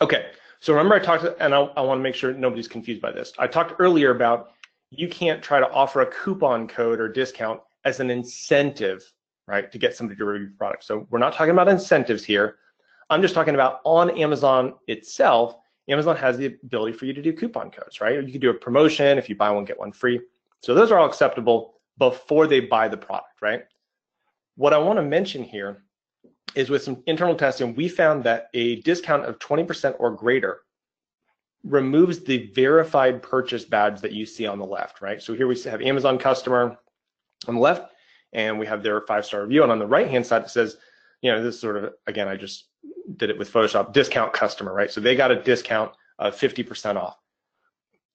B: Okay, so remember I talked, and I want to make sure nobody's confused by this. I talked earlier about you can't try to offer a coupon code or discount as an incentive, right, to get somebody to review your product. So we're not talking about incentives here. I'm just talking about on Amazon itself. Amazon has the ability for you to do coupon codes, right? You can do a promotion if you buy one, get one free. So those are all acceptable before they buy the product, right? What I want to mention here is with some internal testing, we found that a discount of 20% or greater removes the verified purchase badge that you see on the left, right? So here we have Amazon customer on the left, and we have their 5-star review. And on the right-hand side, it says, this sort of, again, I just did it with Photoshop, discount customer, right? So they got a discount of 50% off.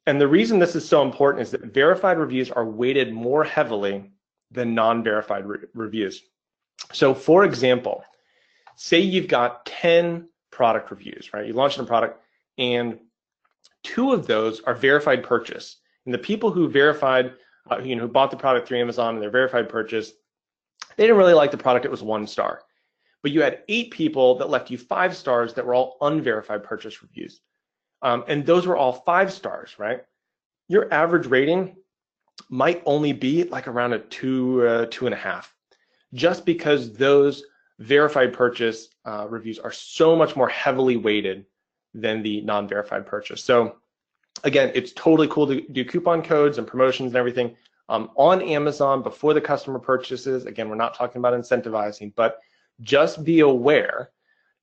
B: And the reason this is so important is that verified reviews are weighted more heavily than non-verified reviews. So for example, say you've got 10 product reviews, right? You launched a product and 2 of those are verified purchase. And the people who verified, who bought the product through Amazon and their verified purchase, they didn't really like the product, it was 1 star. But you had 8 people that left you 5 stars that were all unverified purchase reviews. And those were all 5 stars, right? Your average rating might only be like around a 2, 2.5, just because those verified purchase reviews are so much more heavily weighted than the non-verified purchase. So again, it's totally cool to do coupon codes and promotions and everything on Amazon before the customer purchases. Again, we're not talking about incentivizing, but just be aware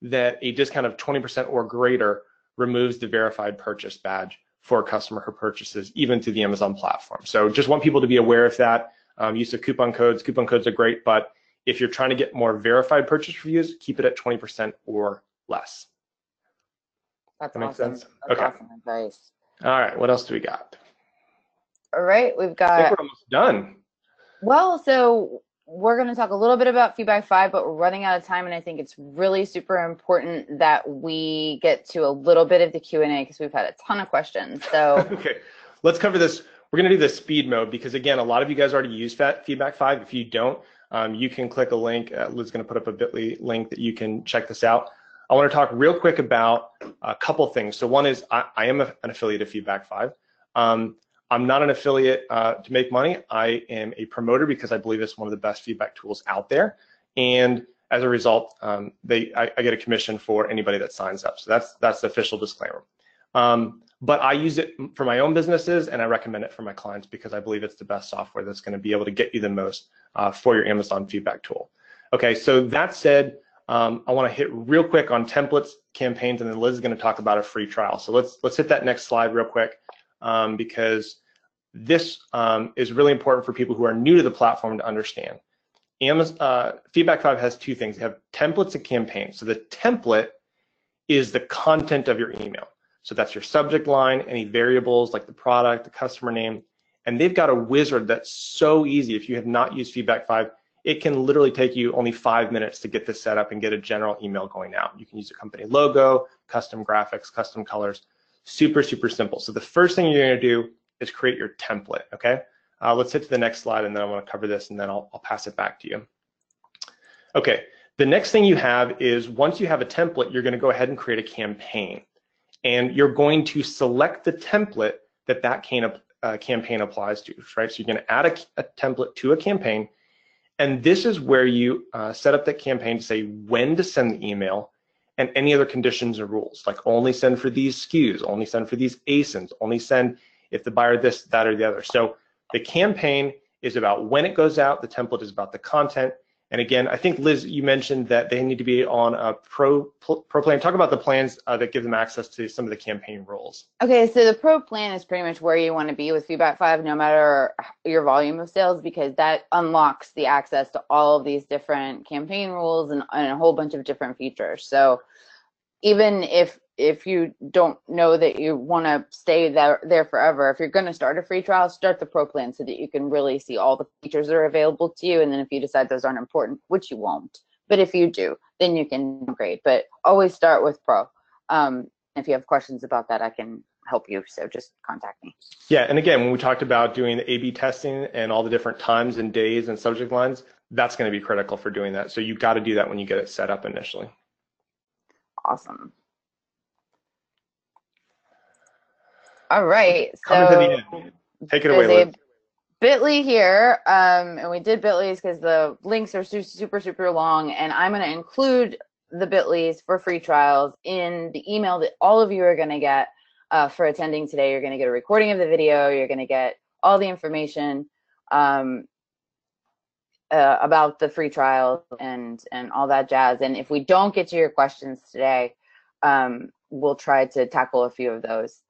B: that a discount of 20% or greater removes the verified purchase badge for a customer who purchases even through the Amazon platform. So just want people to be aware of that. Use of coupon codes. Coupon codes are great, but if you're trying to get more verified purchase reviews, keep it at 20% or less.
A: That's
B: that
A: awesome.
B: Makes sense?
A: That's
B: okay.
A: Awesome advice.
B: All right, what else do we got?
A: All right, we've
B: I think
A: got,
B: we're almost done.
A: well, so we're going to talk a little bit about feedback five, but we're running out of time, and I think it's really super important that we get to a little bit of the Q&A because we've had a ton of questions. So
B: Okay, let's cover this. We're going to do the speed mode because, again, a lot of you guys already use feedback five. If you don't, you can click a link. Liz's going to put up a bit.ly link that you can check this out. I want to talk real quick about a couple things. So one is I am an affiliate of feedback five. I'm not an affiliate to make money. I am a promoter because I believe it's one of the best feedback tools out there. And as a result, I get a commission for anybody that signs up. So that's the official disclaimer. But I use it for my own businesses, and I recommend it for my clients because I believe it's the best software that's going to be able to get you the most for your Amazon feedback tool. Okay, so that said, I want to hit real quick on templates, campaigns, and then Liz is going to talk about a free trial. So let's hit that next slide real quick because this is really important for people who are new to the platform to understand. Feedback 5 has two things. They have templates and campaigns. So the template is the content of your email. So that's your subject line, any variables like the product, the customer name, and they've got a wizard that's so easy. If you have not used Feedback 5, it can literally take you only 5 minutes to get this set up and get a general email going out. You can use a company logo, custom graphics, custom colors, super, super simple. So the first thing you're gonna do is create your template, okay? Let's hit to the next slide and then I wanna cover this and then I'll pass it back to you. Okay, the next thing you have is once you have a template, you're gonna go ahead and create a campaign. And you're going to select the template that campaign applies to, right? So you're going to add a template to a campaign, and this is where you set up that campaign to say when to send the email and any other conditions or rules, like only send for these SKUs, only send for these ASINs, only send if the buyer this, that, or the other. So the campaign is about when it goes out, the template is about the content. And again, I think, Liz, you mentioned that they need to be on a pro plan. Talk about the plans that give them access to some of the campaign rules.
A: okay, so the pro plan is pretty much where you want to be with Feedback 5, no matter your volume of sales, because that unlocks the access to all of these different campaign rules and a whole bunch of different features. So even if you don't know that you want to stay there forever, if you're going to start a free trial, start the pro plan so that you can really see all the features that are available to you. And then if you decide those aren't important, which you won't, but if you do, then you can upgrade. But always start with pro. If you have questions about that, I can help you. So just contact me.
B: Yeah, and again, when we talked about doing the A/B testing and all the different times and days and subject lines, that's going to be critical for doing that. So you've got to do that when you get it set up initially.
A: Awesome. All right.
B: Coming to the
A: So
B: end. Take it away, Liz.
A: Bit.ly here, and we did Bit.lys because the links are super, super long, and I'm going to include the Bit.lys for free trials in the email that all of you are going to get for attending today. You're going to get a recording of the video. You're going to get all the information about the free trials and all that jazz. And if we don't get to your questions today, we'll try to tackle a few of those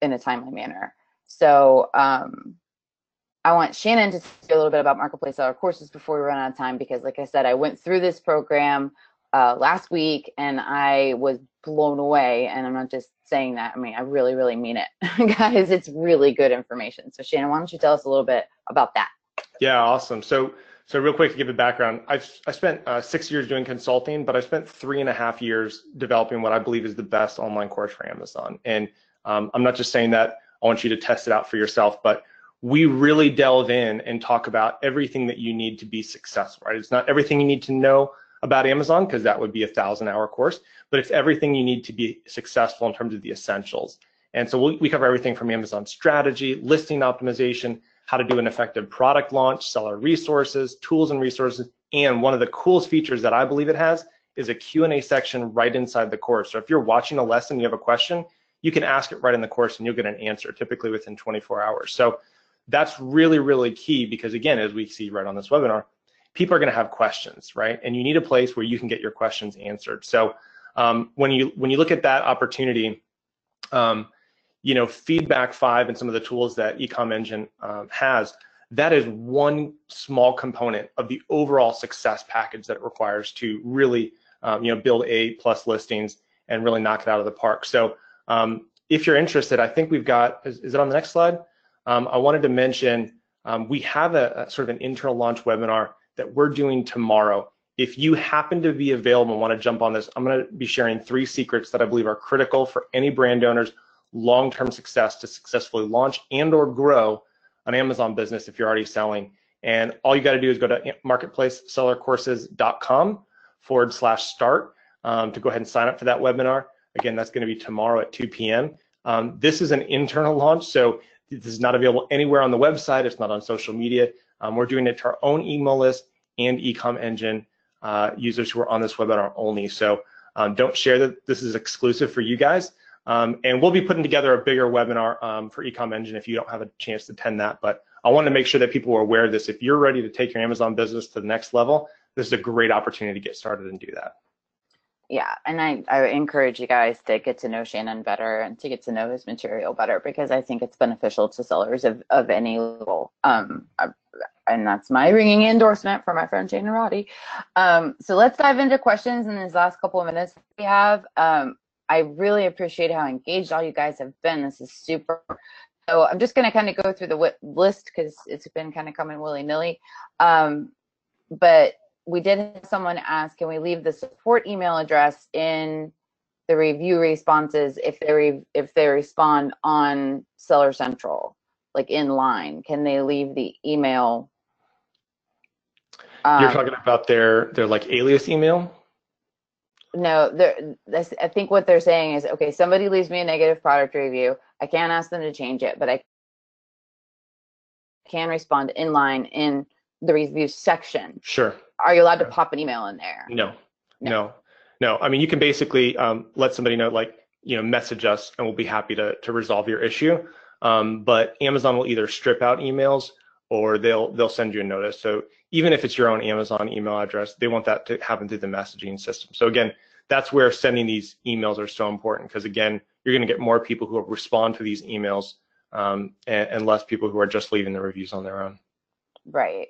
A: in a timely manner. So I want Shannon to say a little bit about Marketplace Seller Courses before we run out of time, because like I said, I went through this program last week and I was blown away. And I'm not just saying that. I mean, I really, really mean it. Guys, it's really good information. So Shannon, why don't you tell us a little bit about that?
B: Yeah, awesome. So real quick to give a background, I spent 6 years doing consulting, but I spent 3.5 years developing what I believe is the best online course for Amazon. And I'm not just saying that. I want you to test it out for yourself, but we really delve in and talk about everything that you need to be successful, right? It's not everything you need to know about Amazon, because that would be a 1,000-hour course, but it's everything you need to be successful in terms of the essentials. And so we cover everything from Amazon strategy, listing optimization, how to do an effective product launch, seller resources, tools and resources, and one of the coolest features that I believe it has is a Q&A section right inside the course. So if you're watching a lesson, you have a question, you can ask it right in the course and you'll get an answer, typically within 24 hours. So that's really, really key because, again, as we see right on this webinar, people are going to have questions, right? And you need a place where you can get your questions answered. So when you look at that opportunity, you know, Feedback 5 and some of the tools that eComEngine has, that is one small component of the overall success package that it requires to really, you know, build A+ listings and really knock it out of the park. So if you're interested, I think we've got, is it on the next slide? I wanted to mention, we have a sort of an internal launch webinar that we're doing tomorrow. If you happen to be available and want to jump on this, I'm going to be sharing 3 secrets that I believe are critical for any brand owner's long-term success to successfully launch and or grow an Amazon business if you're already selling. And all you got to do is go to marketplacesellercourses.com/start to go ahead and sign up for that webinar. Again, that's going to be tomorrow at 2 p.m. This is an internal launch, so this is not available anywhere on the website. It's not on social media. We're doing it to our own email list and eComEngine users who are on this webinar only. So don't share that this is exclusive for you guys. And we'll be putting together a bigger webinar for eComEngine if you don't have a chance to attend that. But I want to make sure that people are aware of this. If you're ready to take your Amazon business to the next level, this is a great opportunity to get started and do that.
A: Yeah, and I encourage you guys to get to know Shannon better and to get to know his material better, because I think it's beneficial to sellers of any level. And that's my ringing endorsement for my friend Shannon Roddy. So let's dive into questions in these last couple of minutes we have. I really appreciate how engaged all you guys have been. This is super. So I'm just going to kind of go through the list because it's been kind of coming willy-nilly. But we did have someone ask, can we leave the support email address in the review responses if they respond on Seller Central, like in line? Can they leave the email?
B: You're talking about their like alias email?
A: No, I think what they're saying is, okay, somebody leaves me a negative product review. I can't ask them to change it, but I can respond in line in the review section.
B: Sure.
A: Are you allowed to pop an email in there?
B: No. I mean, you can basically let somebody know, like, message us and we'll be happy to resolve your issue. But Amazon will either strip out emails or they'll send you a notice. So even if it's your own Amazon email address, they want that to happen through the messaging system. So again, that's where sending these emails are so important, because again, you're going to get more people who will respond to these emails and less people who are just leaving the reviews on their own.
A: Right.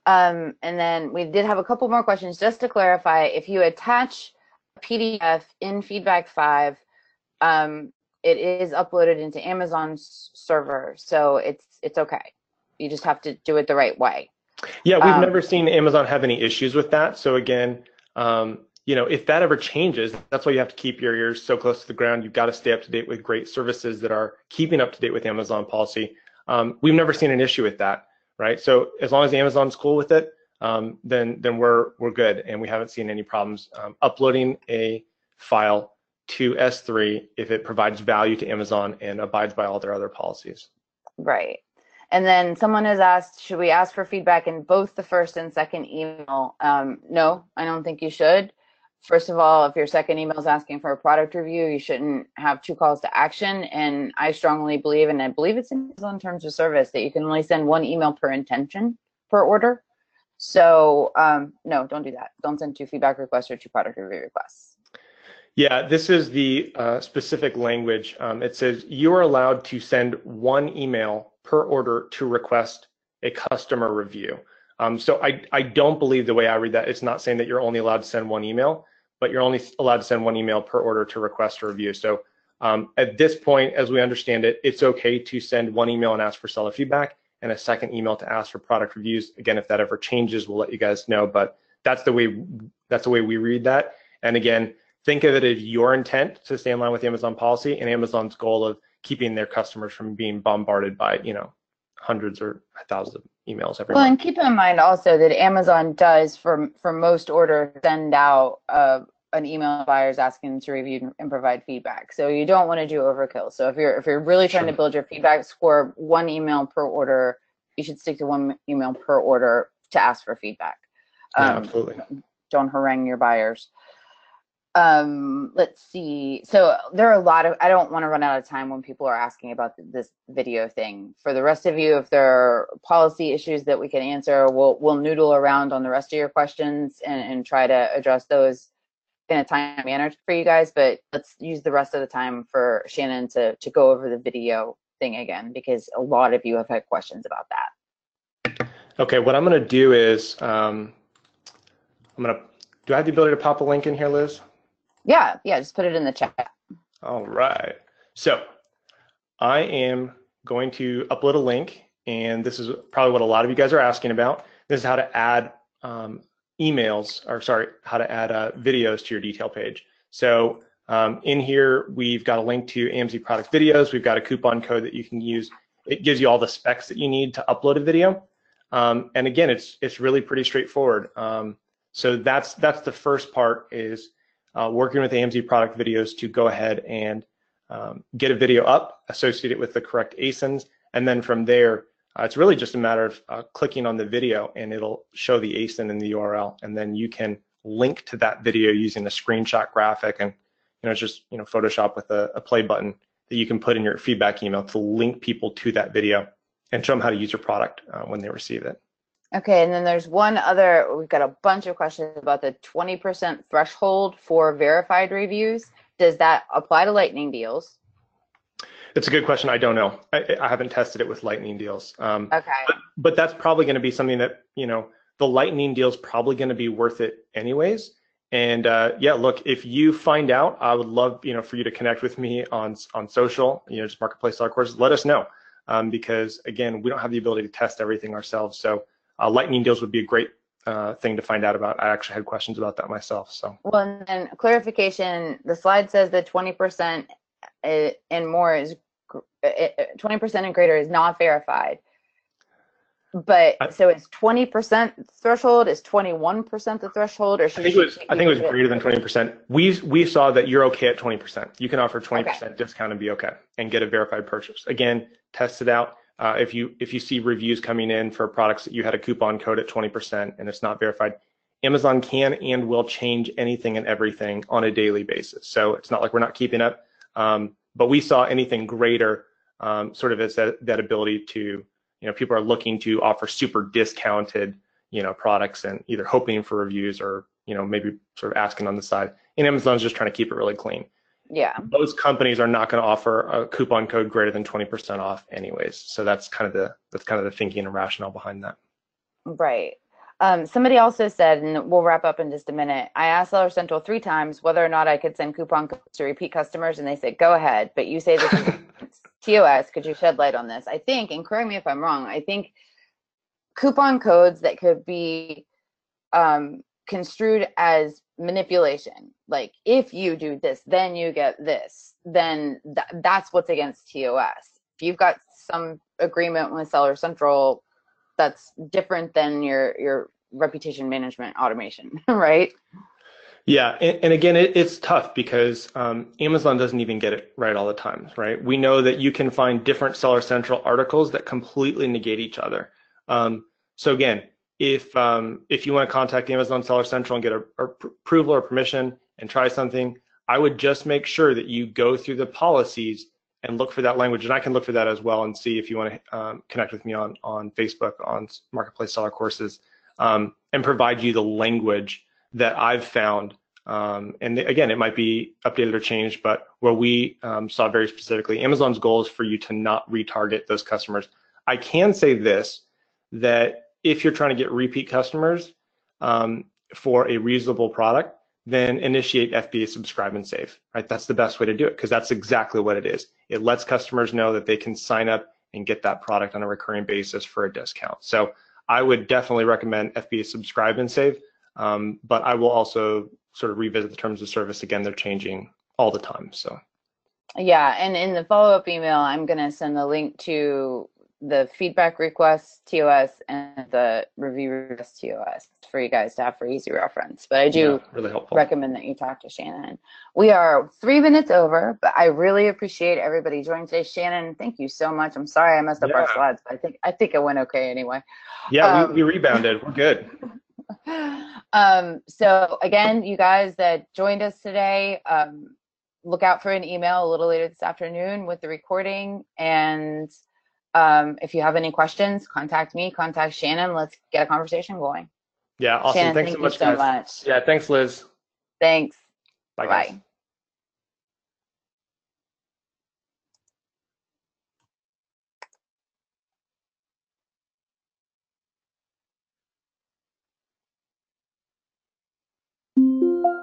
A: And then we did have a couple more questions just to clarify. If you attach a PDF in Feedback 5, it is uploaded into Amazon's server, so it's okay. You just have to do it the right way.
B: Yeah, we've never seen Amazon have any issues with that. So again, if that ever changes, that's why you have to keep your ears so close to the ground. You've got to stay up to date with great services that are keeping up to date with Amazon policy. We've never seen an issue with that, right? So as long as Amazon's cool with it, then we're good, and we haven't seen any problems uploading a file to S3 if it provides value to Amazon and abides by all their other policies.
A: Right. And then someone has asked, should we ask for feedback in both the first and second email? No, I don't think you should. First of all, if your second email is asking for a product review, you shouldn't have 2 calls to action. And I strongly believe, and I believe it's in Amazon terms of service, that you can only send 1 email per intention per order. So no, don't do that. Don't send 2 feedback requests or 2 product review requests.
B: Yeah, this is the specific language. It says you are allowed to send 1 email per order to request a customer review. So I don't believe the way I read that, it's not saying that you're only allowed to send 1 email, but you're only allowed to send 1 email per order to request a review. So at this point, as we understand it, it's okay to send 1 email and ask for seller feedback and a second email to ask for product reviews. Again, if that ever changes, we'll let you guys know, but that's the way we read that. And again, think of it as your intent to stay in line with Amazon policy and Amazon's goal of keeping their customers from being bombarded by, hundreds or thousands of emails every month.
A: And keep in mind also that Amazon does, for most orders, send out an email to buyers asking them to review and provide feedback. So you don't want to do overkill. So if you're really trying to build your feedback score, 1 email per order, you should stick to 1 email per order to ask for feedback.
B: Absolutely.
A: Don't harangue your buyers. Let's see. So there are a lot of, I don't want to run out of time when people are asking about this video thing. For the rest of you, if there are policy issues that we can answer, we'll noodle around on the rest of your questions and try to address those in a timely manner for you guys. But let's use the rest of the time for Shannon to go over the video thing again, because a lot of you have had questions about that.
B: Okay, what I'm going to do is, do I have the ability to pop a link in here, Liz?
A: Yeah, just put it in the chat.
B: All right. So I am going to upload a link, and this is probably what a lot of you guys are asking about. This is how to add how to add videos to your detail page. So in here, we've got a link to AMZ product videos. We've got a coupon code that you can use. It gives you all the specs that you need to upload a video. And again, it's really pretty straightforward. So that's the first part, is working with AMZ product videos to go ahead and get a video up, associate it with the correct ASINs, and then from there, it's really just a matter of clicking on the video, and it'll show the ASIN in the URL, and then you can link to that video using a screenshot graphic, and it's just Photoshop with a play button that you can put in your feedback email to link people to that video and show them how to use your product when they receive it.
A: Okay, and then there's one other, we've got a bunch of questions about the 20% threshold for verified reviews. Does that apply to lightning deals?
B: It's a good question. I don't know. I haven't tested it with lightning deals.
A: Okay.
B: But that's probably going to be something that, the lightning deal is probably going to be worth it anyways. And yeah, look, if you find out, I would love, for you to connect with me on social, just Marketplace Courses. Let us know, because again, we don't have the ability to test everything ourselves. So lightning deals would be a great thing to find out about. I actually had questions about that myself. So.
A: Well, and clarification, the slide says that 20% and more is 20% and greater is not verified. But so is 20% threshold? Is 21% the threshold? Or
B: I think it was greater than 20%. We saw that you're okay at 20%. You can offer 20% discount and be okay and get a verified purchase. Again, test it out. If you see reviews coming in for products that you had a coupon code at 20% and it's not verified, Amazon can and will change anything and everything on a daily basis. So it's not like we're not keeping up. But we saw anything greater sort of as that ability to, people are looking to offer super discounted, products and either hoping for reviews or, maybe sort of asking on the side. And Amazon's just trying to keep it really clean.
A: Yeah.
B: Those companies are not going to offer a coupon code greater than 20% off anyways. So that's kind of the thinking and rationale behind that.
A: Right. Somebody also said, and we'll wrap up in just a minute, I asked Seller Central 3 times whether or not I could send coupon codes to repeat customers, and they said, go ahead, but you say this is TOS. Could you shed light on this? I think, and correct me if I'm wrong, I think coupon codes that could be construed as manipulation, like if you do this, then you get this, then that's what's against TOS. If you've got some agreement with Seller Central, that's different than your reputation management automation, right?
B: Yeah, and again, it's tough because Amazon doesn't even get it right all the time, right? We know that you can find different Seller Central articles that completely negate each other. So again, if you want to contact Amazon Seller Central and get a approval or permission and try something, I would just make sure that you go through the policies and look for that language. And I can look for that as well and see if you want to connect with me on Facebook, on Marketplace Seller Courses, and provide you the language that I've found. And again, it might be updated or changed, but where we saw very specifically, Amazon's goal is for you to not retarget those customers. I can say this, that if you're trying to get repeat customers for a reasonable product, then initiate FBA subscribe and save, right? That's the best way to do it because that's exactly what it is. It lets customers know that they can sign up and get that product on a recurring basis for a discount. So I would definitely recommend FBA subscribe and save, but I will also sort of revisit the terms of service. Again, they're changing all the time. So
A: yeah, and in the follow-up email, I'm going to send the link to the feedback request TOS and the review request TOS for you guys to have for easy reference. But I do
B: really helpful.
A: Recommend that you talk to Shannon. We are 3 minutes over, but I really appreciate everybody joining today. Shannon, thank you so much. I'm sorry I messed up our slides, but I think it went okay anyway.
B: Yeah, we rebounded. We're good.
A: So again, you guys that joined us today, look out for an email a little later this afternoon with the recording. And if you have any questions, contact me, contact Shannon. Let's get a conversation going.
B: Yeah, awesome.
A: Shannon,
B: thanks so much, guys.
A: Much.
B: Yeah, thanks, Liz.
A: Thanks.
B: Bye,
A: Bye.
B: guys.